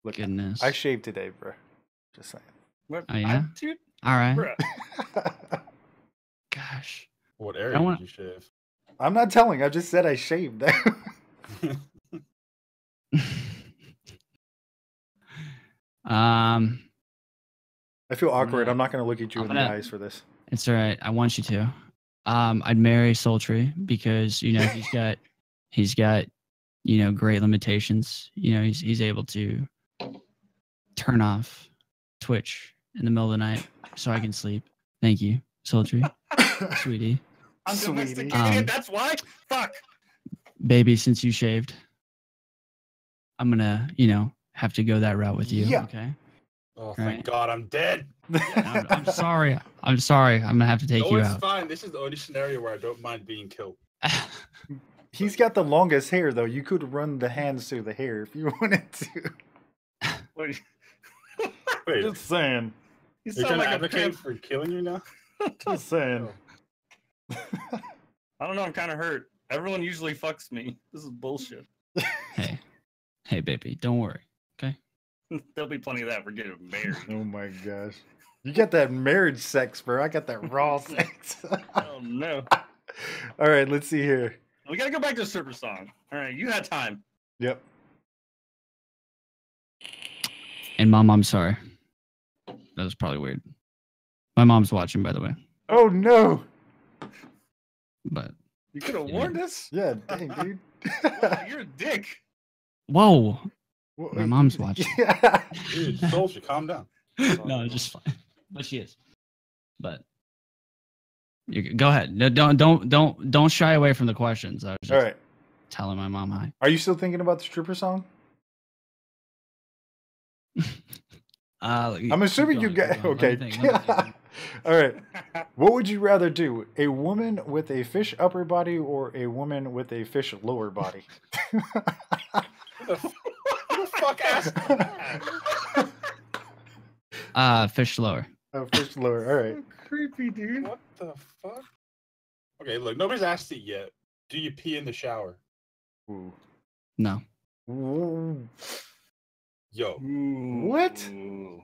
look, Goodness. I shaved today, bro. Just saying. What? Oh, yeah? Dude, All right. bruh. Gosh. What I area wanna- did you shave? I'm not telling. I just said I shaved. I feel awkward. gonna- I'm not going to look at you I'm in the gonna- eyes for this. It's all right. I want you to. I'd marry Sultry because he's got great limitations. He's able to turn off Twitch in the middle of the night so I can sleep. Thank you, Sultry, sweetie, I'm Sweetie. domesticating it. That's why. Fuck. baby. Since you shaved, I'm gonna have to go that route with you. Yeah. Okay. Oh, thank Right. God, I'm dead. I'm sorry. I'm sorry. I'm gonna have to take No, you it's out. fine. This is the only scenario where I don't mind being killed. He's got the longest hair, though. You could run the hands through the hair if you wanted to. Wait, Wait, Just saying. you you're sound trying like to a advocate pimp. for killing you now? Just saying. I don't know. I'm kind of hurt. Everyone usually fucks me. This is bullshit. Hey, baby, don't worry. There'll be plenty of that. We're getting married. Oh my gosh. You got that marriage sex, bro. I got that raw sex. Oh no. All right, let's see here. We gotta go back to the stripper song. All right, you had time. Yep. And mom, I'm sorry. That was probably weird. My mom's watching, by the way. Oh no. But You could have warned us. Yeah, dang, dude. Wow, you're a dick. whoa, Well, my mom's watching. Yeah. Dude, soldier, calm down. No, it's just fine. But she is. But go ahead. No, don't shy away from the questions. I was just All right. telling my mom hi. Are you still thinking about the stripper song? I'm assuming you get okay. All right. What would you rather do? A woman with a fish upper body or a woman with a fish lower body? Who the fuck asked that? Fish lower. Oh, fish lower. All right. Creepy, dude. What the fuck? Okay, look, nobody's asked it yet. Do you pee in the shower? Ooh. No. Ooh. Yo, What? Ooh.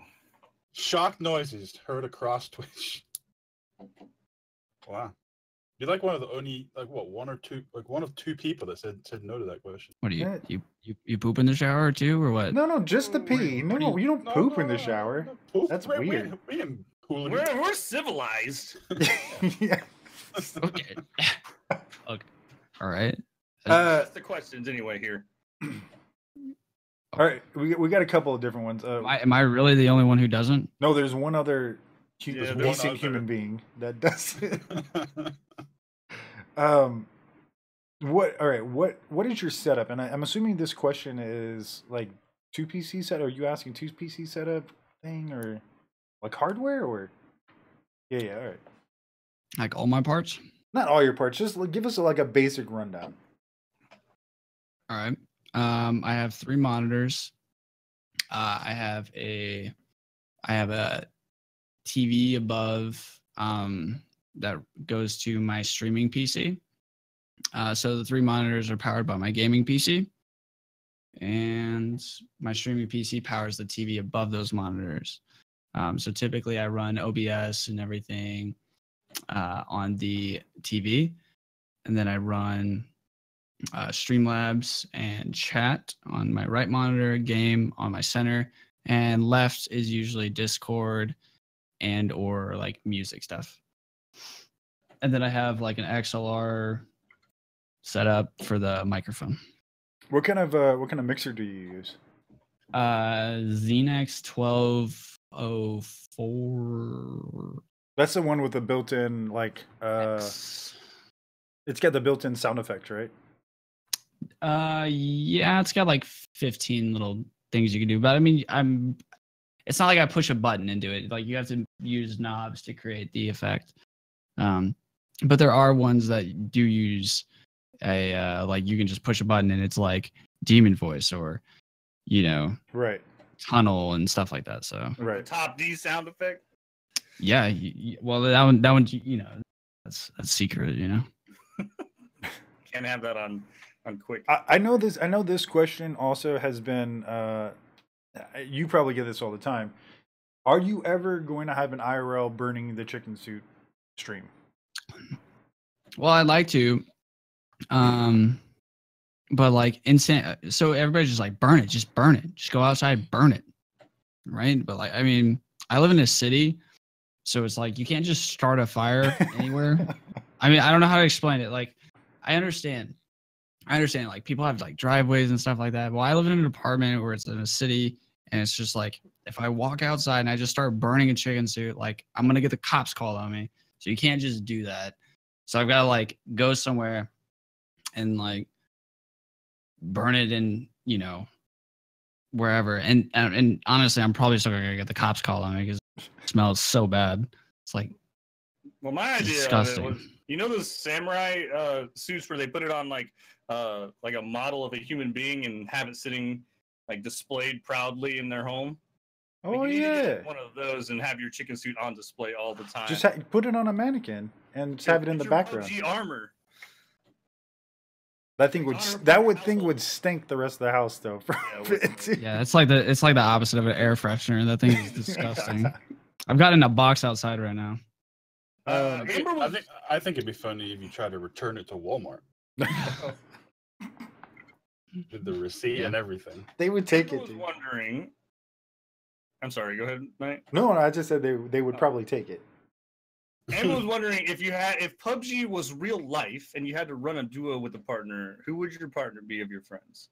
Shock noises heard across Twitch. Wow. You're like one of the only, like, what, one of two people that said no to that question. What do you poop in the shower too, or what? No, just the pee. No, you don't poop in the shower. Poop? That's weird. We're civilized. Yeah. Okay. Okay. All right. That's the questions anyway here. All right, we got a couple of different ones. Am I really the only one who doesn't? No, there's one other Yeah, decent human being that does. What? All right. What is your setup? And I'm assuming this question is like 2 PC setup. Are you asking 2 PC setup thing or like hardware or? Yeah. All right. Like all my parts? Not all your parts. Just give us like a basic rundown. All right. I have 3 monitors. I have a TV above that goes to my streaming PC. So the 3 monitors are powered by my gaming PC, and my streaming PC powers the TV above those monitors. So typically I run OBS and everything on the TV, and then I run Streamlabs and chat on my right monitor, game on my center, and left is usually Discord and or like music stuff. And then I have like an XLR setup for the microphone. What kind of mixer do you use? Xenex 1204. That's the one with the built-in like it's got the built-in sound effects, right? Yeah, it's got like 15 little things you can do, but I mean, it's not like I push a button into it. Like you have to use knobs to create the effect. But there are ones that do use a like you can just push a button and it's like demon voice or Right. tunnel and stuff like that. So Right. Top D sound effect. yeah, well that one that's secret, Can't have that on quick. I know this. I know this question also has been. You probably get this all the time. Are you ever going to have an IRL burning the chicken suit stream? Well, I'd like to, but like instant. So everybody's just like burn it, just go outside, burn it, right? But like, I mean, I live in a city, so it's like you can't just start a fire anywhere. I mean, I don't know how to explain it. Like, I understand. Like people have like driveways and stuff like that. Well, I live in an apartment where it's in a city, and it's just like if I walk outside and I just start burning a chicken suit, like I'm gonna get the cops called on me. So you can't just do that. So I've got to like go somewhere and like burn it in, wherever. And honestly, I'm probably still gonna get the cops called on me because it smells so bad. It's like, well, my idea disgusting. of it was, those samurai suits where they put it on like a model of a human being and have it sitting like displayed proudly in their home. Oh you need to yeah. get one of those and have your chicken suit on display all the time. Just put it on a mannequin and just have it in the background. PUBG armor. That thing would stink the rest of the house though. Yeah, it's like the opposite of an air freshener. That thing is disgusting. I've got it in a box outside right now. I think it'd be funny if you try to return it to Walmart. With the receipt and everything. They would take it. I was wondering. I'm sorry, go ahead, Mike. No, I just said they would probably take it. Emma was wondering if PUBG was real life and you had to run a duo with a partner, who would your partner be of your friends?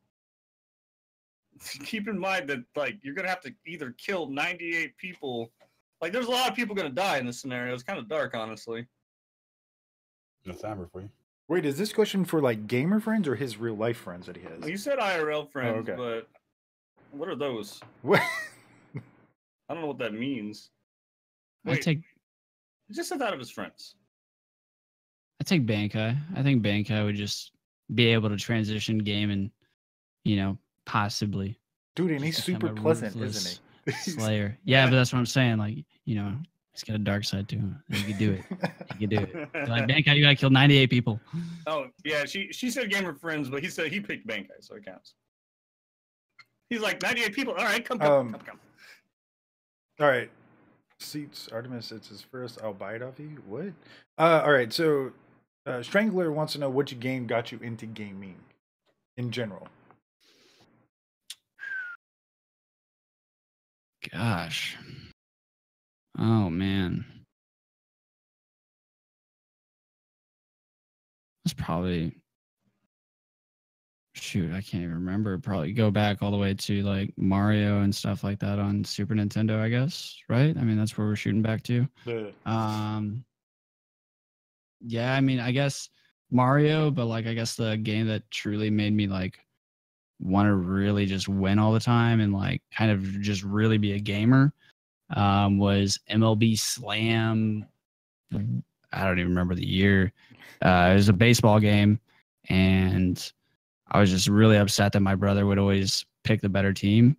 Keep in mind that like you're gonna have to either kill 98 people. Like there's a lot of people gonna die in this scenario. It's kind of dark, honestly. That's Amber for you. Wait, is this question for like gamer friends or his real life friends that he has? You said IRL friends, okay. But what are those? What? I don't know what that means. He just said that of his friends. I take Bankai. I think Bankai would just be able to transition game and, possibly. Dude, and he's super pleasant, isn't he? Slayer. Yeah, but that's what I'm saying. Like, he's got a dark side to him. He could do it. Like Bankai, you gotta kill 98 people. Oh yeah, she said gamer friends, but he said he picked Bankai, so it counts. He's like 98 people. All right, come. All right. Seats Artemis, it's his first. I'll buy it off you. What? All right. So, Strangler wants to know which game got you into gaming, in general. Gosh. Oh man. That's probably, shoot, I can't even remember. Probably go back all the way to like Mario and stuff like that on Super Nintendo, I guess, right? I mean, that's where we're shooting back to. Yeah, I mean, I guess Mario, but like I guess the game that truly made me like want to really just win all the time and like kind of just really be a gamer was MLB Slam. I don't even remember the year. It was a baseball game, and I was just really upset that my brother would always pick the better team.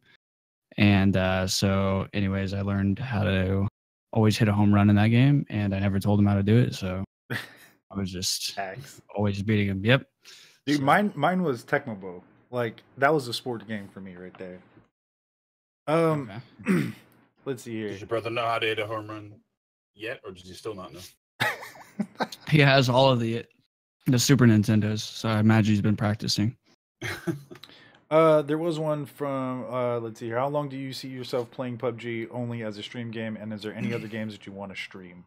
And so, anyways, I learned how to always hit a home run in that game, and I never told him how to do it. So I was just always beating him. Yep. Dude, So, mine was Tecmo Bowl. Like, that was a sport game for me right there. okay. Let's see here. Does your brother know how to hit a home run yet, or does he still not know? He has all of the Super Nintendos, so I imagine he's been practicing. There was one from let's see here. How long do you see yourself playing PUBG only as a stream game, and is there any other games that you want to stream?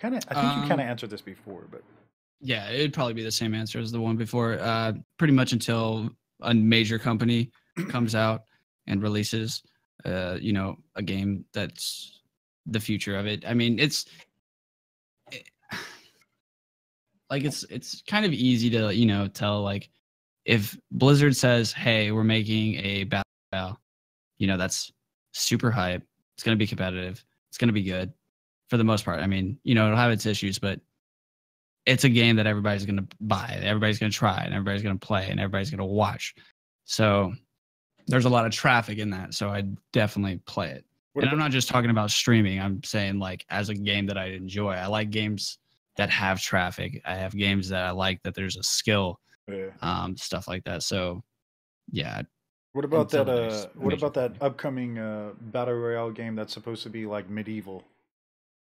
I think you kind of answered this before, but yeah, it'd probably be the same answer as the one before. Pretty much until a major company comes out and releases, a game that's the future of it. I mean, it's kind of easy to, tell, like, if Blizzard says, hey, we're making a battle royale, that's super hype. It's going to be competitive. It's going to be good for the most part. I mean, it'll have its issues, but it's a game that everybody's going to buy. Everybody's going to try, and everybody's going to play, and everybody's going to watch. So there's a lot of traffic in that. So I definitely play it. And I'm not just talking about streaming. I'm saying, like, as a game that I enjoy. I like games that have traffic. I have games that I like that there's a skill, stuff like that. So, yeah. What about that? What about that upcoming battle royale game that's supposed to be like medieval,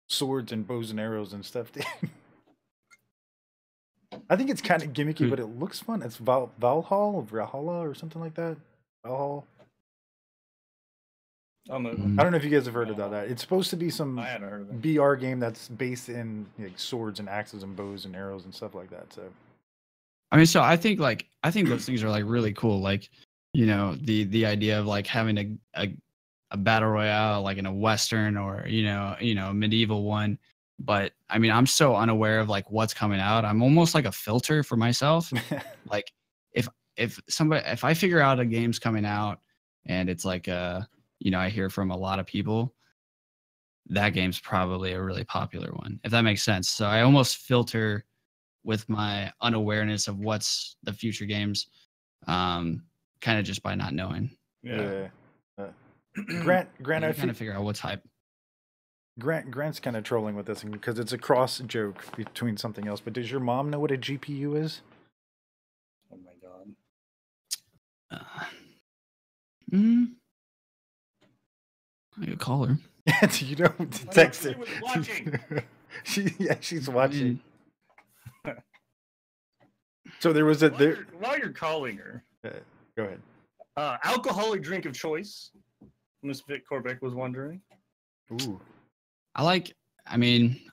swords and bows and arrows and stuff? I think it's kind of gimmicky, but it looks fun. It's Valhalla or something like that. Valhalla. I don't know if you guys have heard about that. It's supposed to be some BR game that's based in like swords and axes and bows and arrows and stuff like that. So, I mean, so I think those things are like really cool. Like, the idea of like having a battle royale like in a Western or a medieval one. But I mean, I'm so unaware of like what's coming out. I'm almost like a filter for myself. Like, if I figure out a game's coming out and it's like I hear from a lot of people, that game's probably a really popular one, if that makes sense. So I almost filter with my unawareness of what's the future games, kind of just by not knowing. Yeah. Grant, I kind of figure out what's hype. Grant's kind of trolling with this because it's a cross joke between something else. But does your mom know what a GPU is? Oh my god. I could call her. You don't text her. She's watching. So there was while you're calling her. Go ahead. Alcoholic drink of choice. Miss Vic Corbeck was wondering. Ooh. I'm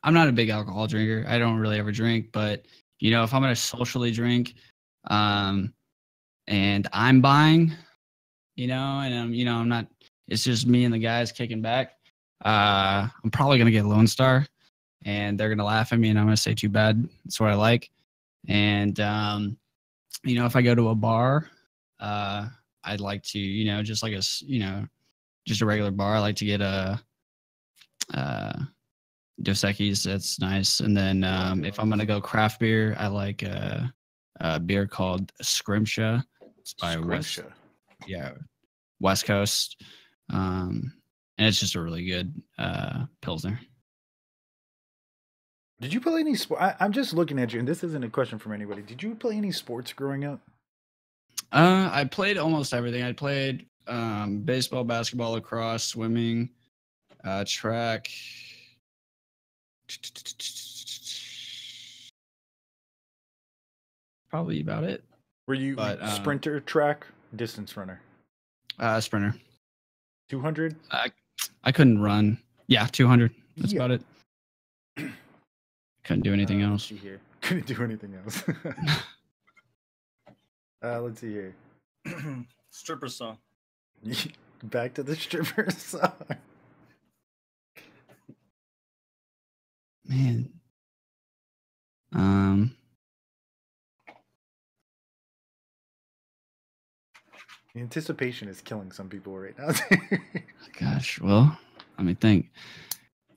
not a big alcohol drinker. I don't really ever drink, but if I'm gonna socially drink, and I'm buying, and I'm not. It's just me and the guys kicking back. I'm probably gonna get Lone Star, and they're gonna laugh at me, and I'm gonna say too bad. That's what I like. And if I go to a bar, I'd like to, just like just a regular bar. I like to get a Dos Equis. That's nice. And then if I'm gonna go craft beer, I like a beer called Scrimshaw. It's by West Coast. And it's just a really good Pilsner. Did you play any sport? I'm just looking at you, and this isn't a question from anybody. Did you play any sports growing up? I played almost everything. I played baseball, basketball, lacrosse, swimming, Track. Probably about it. Were you sprinter, track, distance runner? Sprinter. 200? I couldn't run. Yeah, 200. That's about it. Couldn't do anything else. Let's see here. Couldn't do anything else. Let's see here. Stripper song. Back to the stripper song. Man. The anticipation is killing some people right now. Gosh, well, let me think.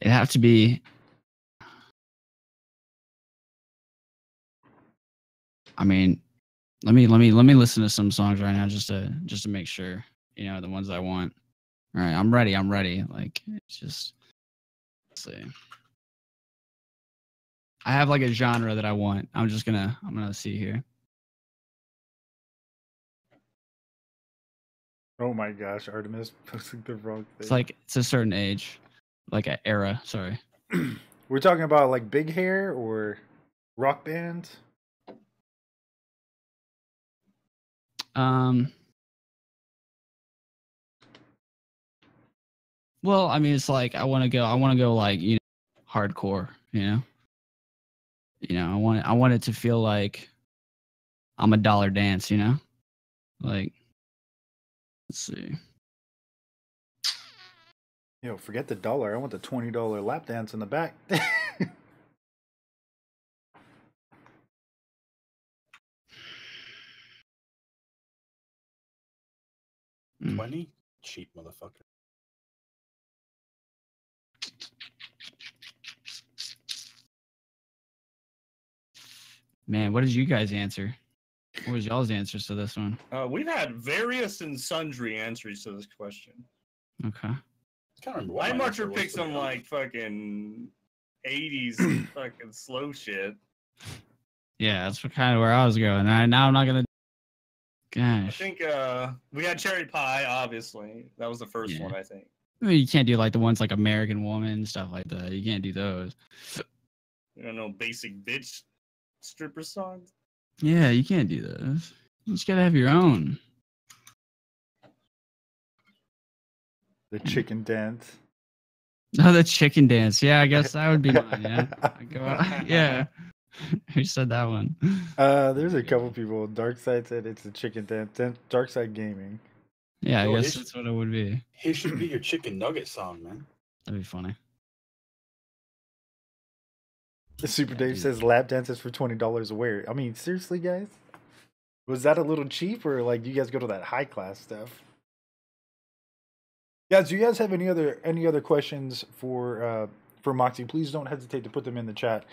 It'd have to be. I mean, let me listen to some songs right now just to make sure, you know, the ones I want. All right, I'm ready. Like, it's just, let's see. I have like a genre that I want. I'm gonna see here. Oh my gosh, Artemis posting the wrong thing. It's like it's a certain age, like an era. Sorry. We're talking about like big hair or rock bands. Well, I mean, it's like I want to go like, you know, hardcore. You know, I want it to feel like I'm a dollar dance. You know, like. Let's see. Yo, forget the dollar. I want the $20 lap dance in the back. 20? Cheap motherfucker. Man, what did you guys answer? What was y'all's answers to this one? We've had various and sundry answers to this question. Okay. I can't remember what I my much answer or was, pick to be some honest. like fucking 80s fucking slow shit. Yeah, that's kind of where I was going. Now I'm not gonna. I Gosh. think we had Cherry Pie, obviously. That was the first Yeah. one, I think. I mean, you can't do like the ones like American Woman, stuff like that. You can't do those. You don't know basic bitch stripper songs. Yeah, you can't do those. You just gotta have your own. The chicken dance. Oh, the chicken dance. Yeah, I guess that would be mine. Yeah. Yeah. Who said that one? There's a couple people. Dark Side said it's a chicken dance. Dark Side Gaming. Yeah, I Yo, guess that's what it would be. Here should be your chicken nugget song, man. That'd be funny. Super Yeah, Dave dude. says lap dances for $20 a wear. I mean, seriously, guys? Was that a little cheap, or like you guys go to that high class stuff? Guys, do you guys have any other questions for Moxie? Please don't hesitate to put them in the chat.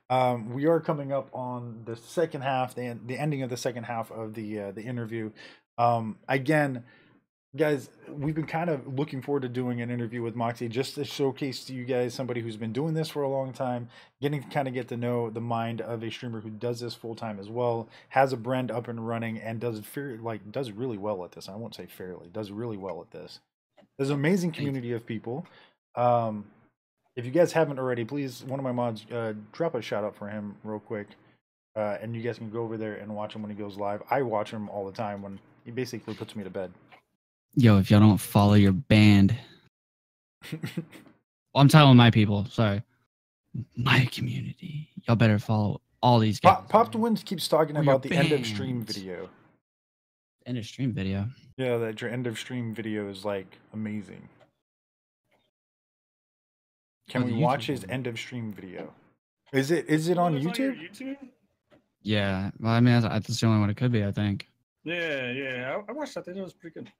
We are coming up on the second half, the ending of the second half of the interview. Again, guys, we've been kind of looking forward to doing an interview with Moxie just to showcase to you guys somebody who's been doing this for a long time, getting to kind of get to know the mind of a streamer who does this full time as well, has a brand up and running, and does really well at this. I won't say fairly, does really well at this. There's an amazing community of people. If you guys haven't already, please, one of my mods, drop a shout out for him real quick. And you guys can go over there and watch him when he goes live. I watch him all the time when he basically puts me to bed. Yo, if y'all don't follow your band. I'm telling my people, sorry. My community. Y'all better follow all these guys. Pop the Winds keeps talking Or about your the end of stream bands. video. End of stream video. Yeah, that your end of stream video is like amazing. Can Oh, we the watch YouTube his one. end of stream video? Is it on It's your YouTube? YouTube? Yeah, well, I mean, that's the only one it could be, I think. Yeah. I watched that. I thought it was pretty good.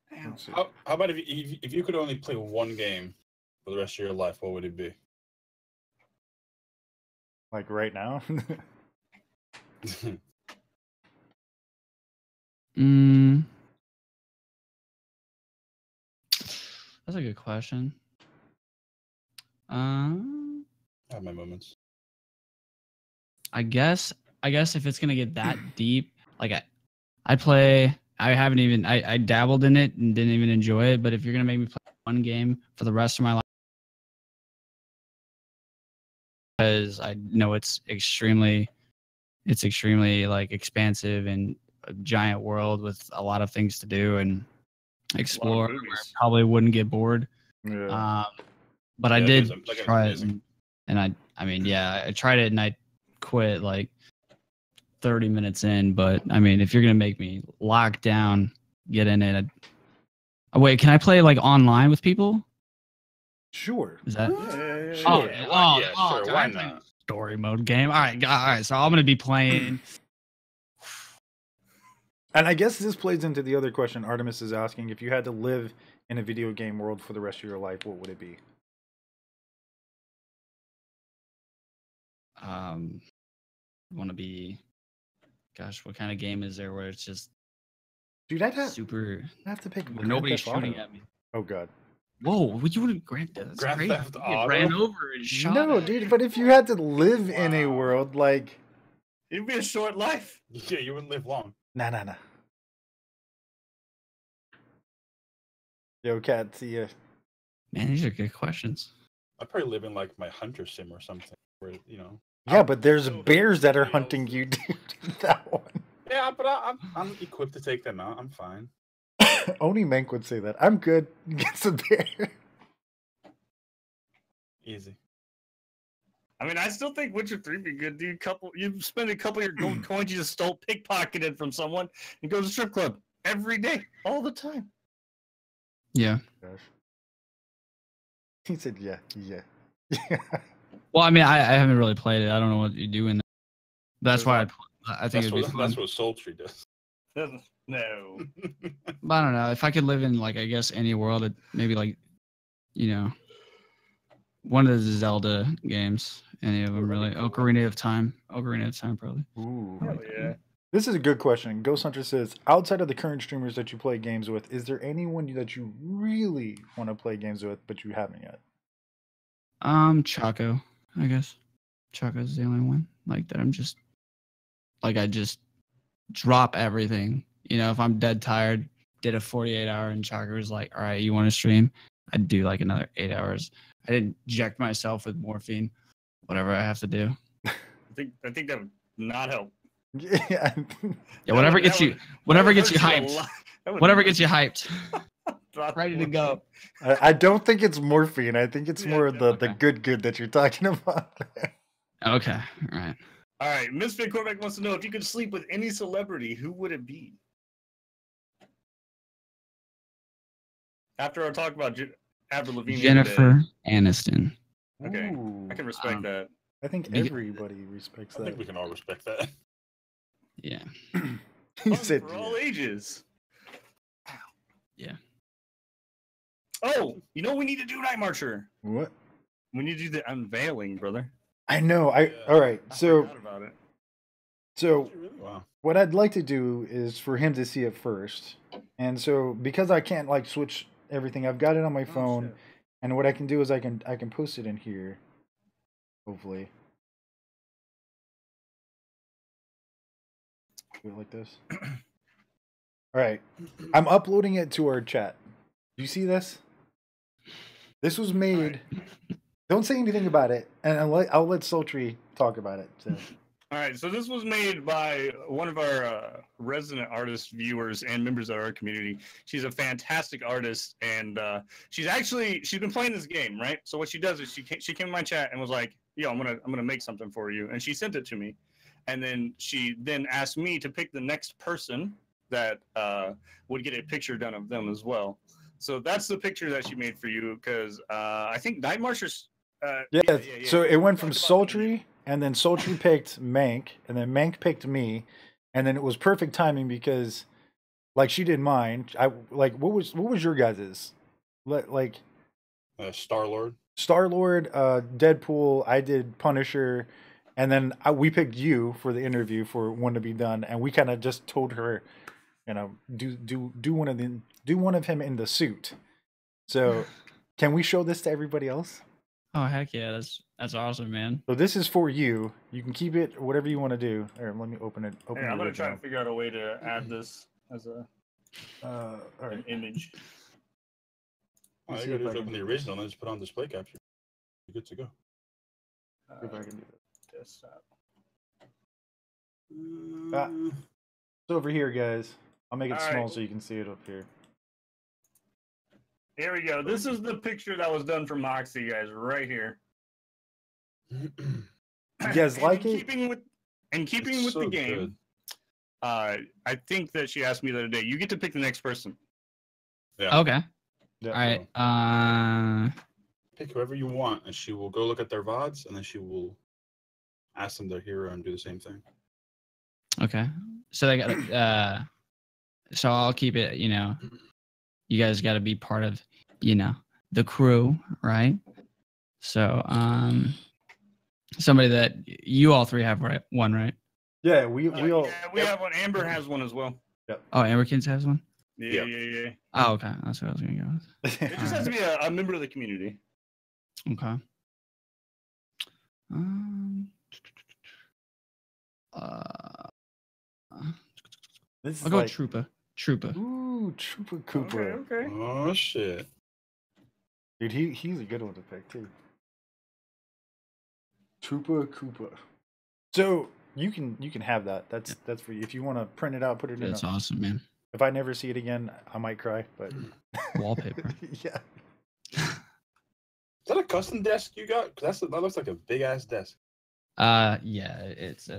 Damn. Let's see. How about if you could only play one game for the rest of your life, what would it be? Like right now? That's a good question. I have my moments. I guess if it's gonna get that deep, like I dabbled in it and didn't even enjoy it. But if you're gonna make me play one game for the rest of my life because I know it's extremely like expansive and a giant world with a lot of things to do and explore. Where I probably wouldn't get bored. Yeah. But I did try it, and I mean, yeah, I tried it and I quit like 30 minutes in. But I mean, if you're gonna make me lock down, get in it. Oh, wait, can I play like online with people? Sure. Is that? Sure. Why not? Story mode game. All right. So I'm gonna be playing. And I guess this plays into the other question Artemis is asking: if you had to live in a video game world for the rest of your life, what would it be? Want to be. Gosh, what kind of game is there where it's just? Dude, I'd have to pick. Where nobody's shooting at me. Oh God. Whoa, would you want Grand Theft Auto? Ran over and shot. No, dude, but if you had to live in a world like, it'd be a short life. Yeah, you wouldn't live long. Nah. Yo, Cat, see ya. Man, these are good questions. I'd probably live in like my hunter sim or something, where Yeah, but there's bears that are hunting you, dude. That one. Yeah, but I'm equipped to take them out. I'm fine. Only Mank would say that. I'm good against a bear. Easy. I mean, I still think Witcher 3 be good, dude. You spend a couple of your gold coins you just stole, pickpocketed from someone, and go to the strip club every day, all the time. Yeah. Gosh. He said, yeah. Well, I mean, I haven't really played it. I don't know what you do in there. That's why I think it'd be fun. That's what Sultry does. No. But I don't know. If I could live in, like, I guess any world, maybe, like, one of the Zelda games. Any of them, really. Ocarina of Time, probably. Ooh. Hell yeah. This is a good question. Ghost Hunter says, outside of the current streamers that you play games with, is there anyone that you really want to play games with, but you haven't yet? Chaco, I guess. Chaco's the only one. Like, that I'm just... Like, I just drop everything. If I'm dead tired, did a 48-hour, and Chaco was like, all right, you want to stream? I'd do, like, another 8 hours. I didn't inject myself with morphine. Whatever I have to do. I think that would not help. Yeah. Whatever gets you hyped. Whatever gets you hyped. Ready to go. I don't think it's morphine. I think it's more the good that you're talking about. Okay. All right. All right. Misfit Cormac wants to know if you could sleep with any celebrity, who would it be? After I talk about Avril Lavigne. Jennifer Aniston. Okay. Ooh. I can respect that. I think everybody respects that. I think we can all respect that. Yeah. He said for all ages. Yeah. Oh, you know what we need to do, Night Marcher? What? We need to do the unveiling, brother. I know. All right. So, forgot about it. So, Wow. What I'd like to do is for him to see it first. And so, because I can't like switch everything, I've got it on my phone. Shit. And what I can do is I can post it in here. Hopefully. Do it like this. All right. I'm uploading it to our chat. Do you see this? This was made. Don't say anything about it, and I'll let Sultry talk about it. So. All right, so this was made by one of our resident artist viewers and members of our community. She's a fantastic artist, and she's been playing this game, right? So what she does is she came to my chat and was like, "Yo, I'm gonna make something for you," and she sent it to me, and then she asked me to pick the next person that would get a picture done of them as well. So that's the picture that she made for you, because I think Night Marcher's. Yeah. So it went from Sultry, and then Sultry picked Mank, and then Mank picked me, and then it was perfect timing because, like, she did mine. What was your guys's? Like, Star-Lord. Star-Lord, Deadpool. I did Punisher, and then we picked you for the interview for one to be done, and we kind of just told her, do one of him in the suit. So, can we show this to everybody else? Oh heck yeah, that's awesome, man. So this is for you. You can keep it, whatever you want to do. Here, let me open it. I'm gonna try to figure out a way to add this as all right. an image. Oh, Let's you see gotta if I just can open the do original and then just put on display capture. You're good to go. if I can do that. Desktop. It's over here, guys. I'll make it All small right. so you can see it up here. Here we go. This is the picture that was done for Moxie, guys, right here. You guys like in it? keeping with so the game, good. I think that she asked me the other day, you get to pick the next person. Yeah. Okay. Yeah. All right. Pick whoever you want, and she will go look at their VODs, and then she will ask them their hero and do the same thing. Okay. So they got so I'll keep it, you guys got to be part of, the crew, right? So somebody that you all three have one, right? Yeah, we all. Yeah, we have one. Amber has one as well. Oh, Amberkins has one? Yeah. Oh, okay. That's what I was going to go with. It just has to be a member of the community. Okay. This is I'll go like Troopa. Ooh, Trooper Cooper. Okay. Oh shit! Dude, he's a good one to pick too. Trooper Cooper. So you can have that. That's for you. If you want to print it out, put it in. That's awesome, man. If I never see it again, I might cry. But Wallpaper. Yeah. Is that a custom desk you got? Cause that looks like a big ass desk. Yeah, it's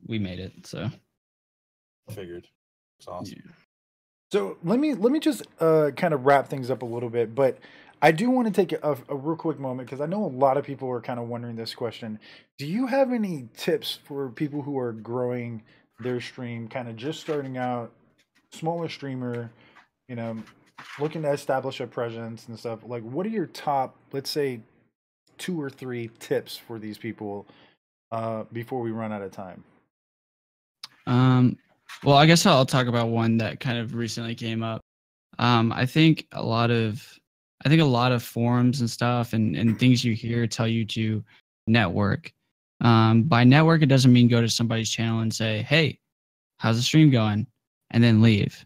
we made it, so. Figured. It's awesome. Yeah. So let me just kind of wrap things up a little bit, but I do want to take a real quick moment because I know a lot of people are kind of wondering this question. Do you have any tips for people who are growing their stream, kind of just starting out, smaller streamer, looking to establish a presence and stuff? Like, what are your top, let's say, 2 or 3 tips for these people before we run out of time? Well, I guess I'll talk about one that kind of recently came up. I think a lot of forums and stuff and things you hear tell you to network. By network, it doesn't mean go to somebody's channel and say, "Hey, how's the stream going?" and then leave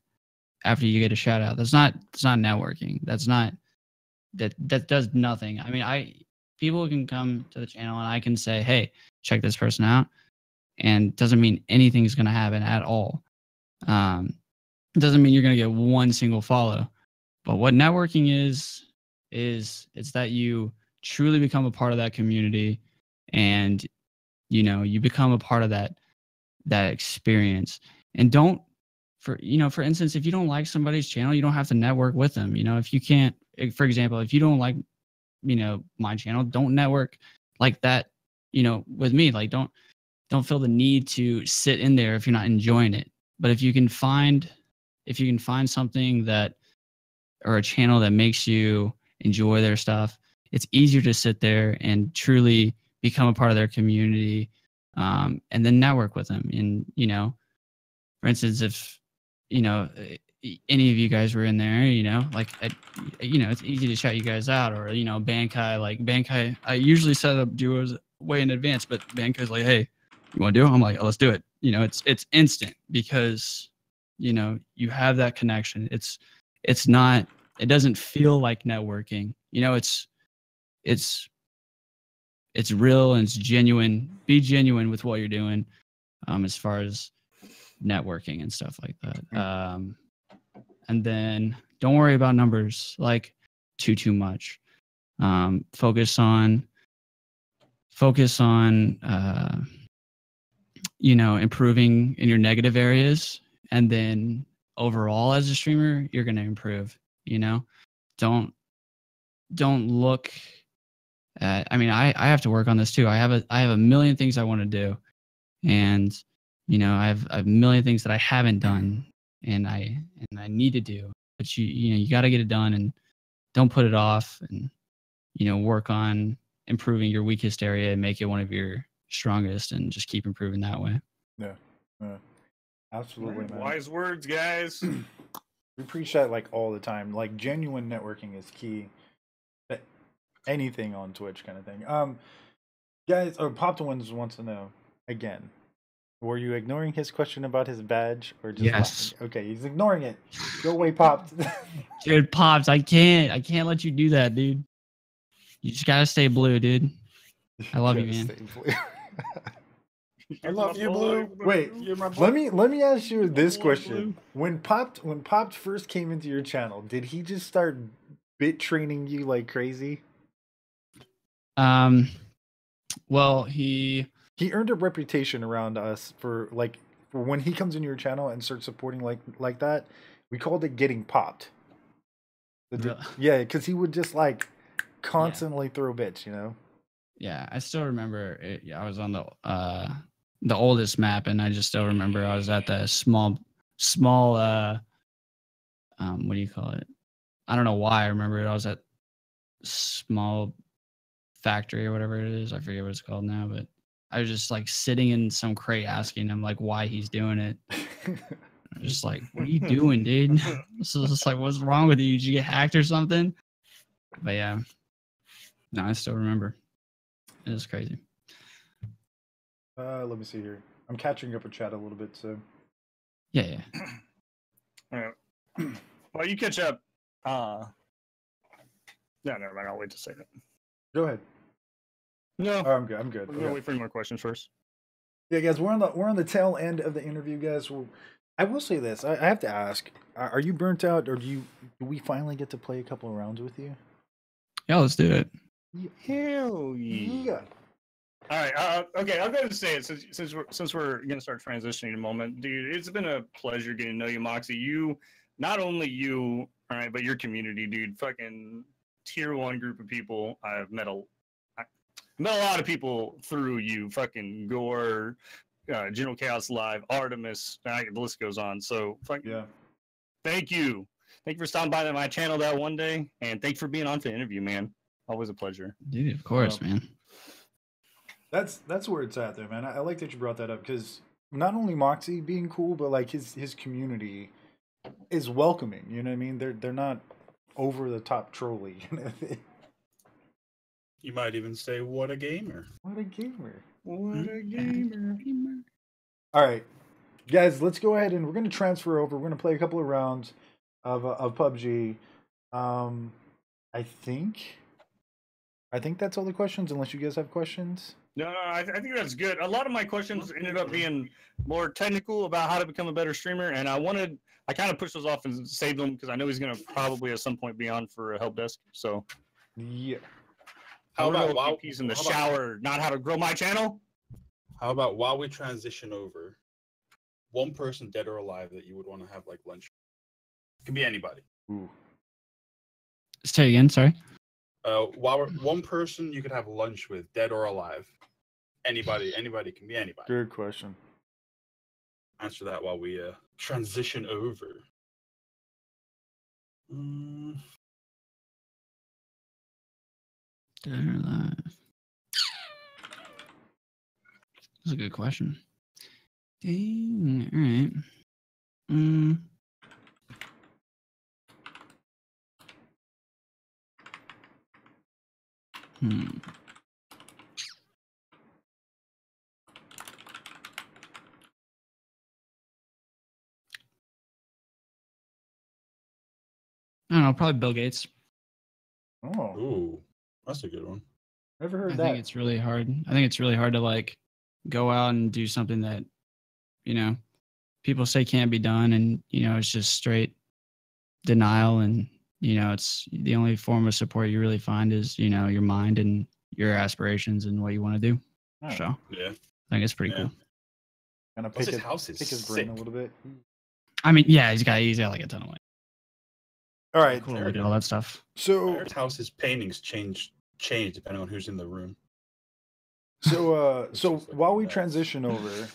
after you get a shout out. That's not networking. That does nothing. I mean, people can come to the channel and I can say, "Hey, check this person out." And doesn't mean anything's going to happen at all. It doesn't mean you're going to get one single follow. But what networking is it's that you truly become a part of that community, and you become a part of that experience. And for instance, if you don't like somebody's channel, you don't have to network with them. If you can't, for example, if you don't like my channel, don't network like that with me. Like don't feel the need to sit in there if you're not enjoying it. But if you can find something that, or a channel that makes you enjoy their stuff, it's easier to sit there and truly become a part of their community, and then network with them. And for instance, if any of you guys were in there, it's easy to shout you guys out. Or Bankai, I usually set up duos way in advance, but Bankai's like, "Hey, you want to do it?" I'm like, "Oh, let's do it." It's instant because you have that connection. It doesn't feel like networking. It's real and it's genuine. Be genuine with what you're doing, as far as networking and stuff like that. And then don't worry about numbers like too much. Focus on improving in your negative areas, and then overall as a streamer, you're going to improve. Don't look at, I have to work on this too. I have a million things I want to do, and I have a million things that I haven't done and I need to do. But you got to get it done, and don't put it off, and work on improving your weakest area and make it one of your strongest, and just keep improving that way. Yeah. Absolutely, man. Wise words, guys. We preach that like all the time. Like genuine networking is key. Anything on Twitch kind of thing. Guys, or Pop the Wins wants to know again, Were you ignoring his question about his badge or just Yes. laughing? Okay, he's ignoring it. Go away, Popped. Dude, Pops, I can't let you do that, dude. You just gotta stay blue, dude. I love you, man. I love you, Blue. Wait, You're my boy. let me ask you this boy, question. When Popped first came into your channel, did he just start bit training you like crazy? Well, he earned a reputation around us for when he comes into your channel and starts supporting like that. We called it getting popped. Yeah, because he would just like constantly throw bits, you know. Yeah, I still remember it. Yeah, I was on the oldest map, and I just still remember I was at the small what do you call it? I don't know why I remember it. I was at small factory or whatever it is. I forget what it's called now, but I was just like sitting in some crate asking him like why he's doing it. I'm just like, what are you doing, dude? So it's like, what's wrong with you? Did you get hacked or something? But yeah, no, I still remember. It was crazy. Let me see here. I'm catching up with chat a little bit, so. Yeah. All right. Well, you catch up. Yeah, never mind. I'll wait to say that. Go ahead. No, Oh, I'm good. I'm good. we're gonna wait for any more questions first. Yeah, guys, we're on the tail end of the interview, guys. I will say this. I have to ask: are you burnt out, or do we finally get to play a couple of rounds with you? Yeah, let's do it. Hell yeah! All right. Okay, I'll go ahead and say it since we're gonna start transitioning in a moment, dude. It's been a pleasure getting to know you, Moxie. You, not only you, all right, but your community, dude. Fucking tier 1 group of people. I've met a lot of people through you. Fucking Gore, General Chaos Live, Artemis. The list goes on. So, yeah. Thank you for stopping by my channel that one day, and thanks for being on for the interview, man. Always a pleasure. Dude, of course, man. That's where it's at there, man. I like that you brought that up because not only Moxie being cool, but like his community is welcoming. You know what I mean? They're not over the top trolly. You might even say, "What a gamer! What a gamer! What a gamer!" All right, guys, let's go ahead and we're going to transfer over. We're going to play a couple of rounds of PUBG. I think that's all the questions. Unless you guys have questions. No, I think that's good. A lot of my questions ended up being more technical about how to become a better streamer, and I kind of pushed those off and saved them because I know he's going to probably at some point be on for a help desk. So, yeah. How about while he's in the shower, not how to grow my channel? How about while we transition over, one person dead or alive that you would want to have like lunch? It could be anybody. Ooh. Say again, sorry. One person you could have lunch with, dead or alive. Anybody can be anybody. Good question. Answer that while we transition over. Dead or alive? That's a good question. Dang, all right. I don't know, probably Bill Gates. Oh. Ooh, that's a good one. Never heard that. I think it's really hard. I think it's really hard to like go out and do something that, you know, people say can't be done, and you know, it's just straight denial, and you know, it's the only form of support you really find is, you know, your mind and your aspirations and what you want to do. Oh. So yeah, I think it's pretty cool. Kind of pick his brain a little bit. I mean, yeah, he's got like a ton of money. All right, Cool, all that stuff. So Eric's house's paintings change depending on who's in the room. So while we transition over,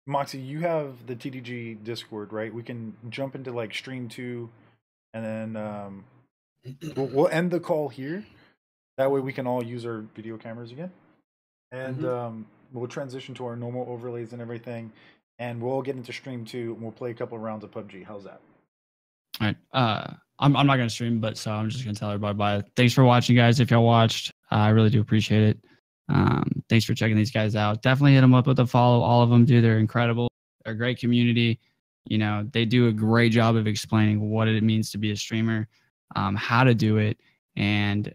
Moxie, you have the TDG Discord, right? We can jump into like stream 2, and then we'll end the call here. That way we can all use our video cameras again, and we'll transition to our normal overlays and everything, and we'll get into stream 2 and we'll play a couple of rounds of PUBG. How's that? All right. I'm not gonna stream, but so I'm just gonna tell everybody bye. Thanks for watching, guys. If y'all watched, I really do appreciate it. Thanks for checking these guys out. Definitely hit them up with a follow. All of them, dude. They're incredible. They're a great community. You know, they do a great job of explaining what it means to be a streamer, how to do it, and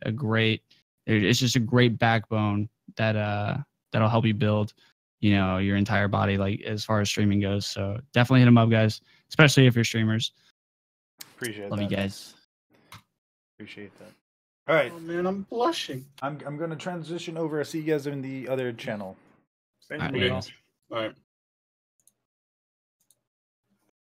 it's just a great backbone that'll help you build, you know, your entire body, like as far as streaming goes. So definitely hit them up, guys, especially if you're streamers. Appreciate Love that. you guys. Appreciate that. All right. Oh man, I'm blushing. I'm gonna transition over. I see you guys in the other channel. Same All right, here. guys. All right.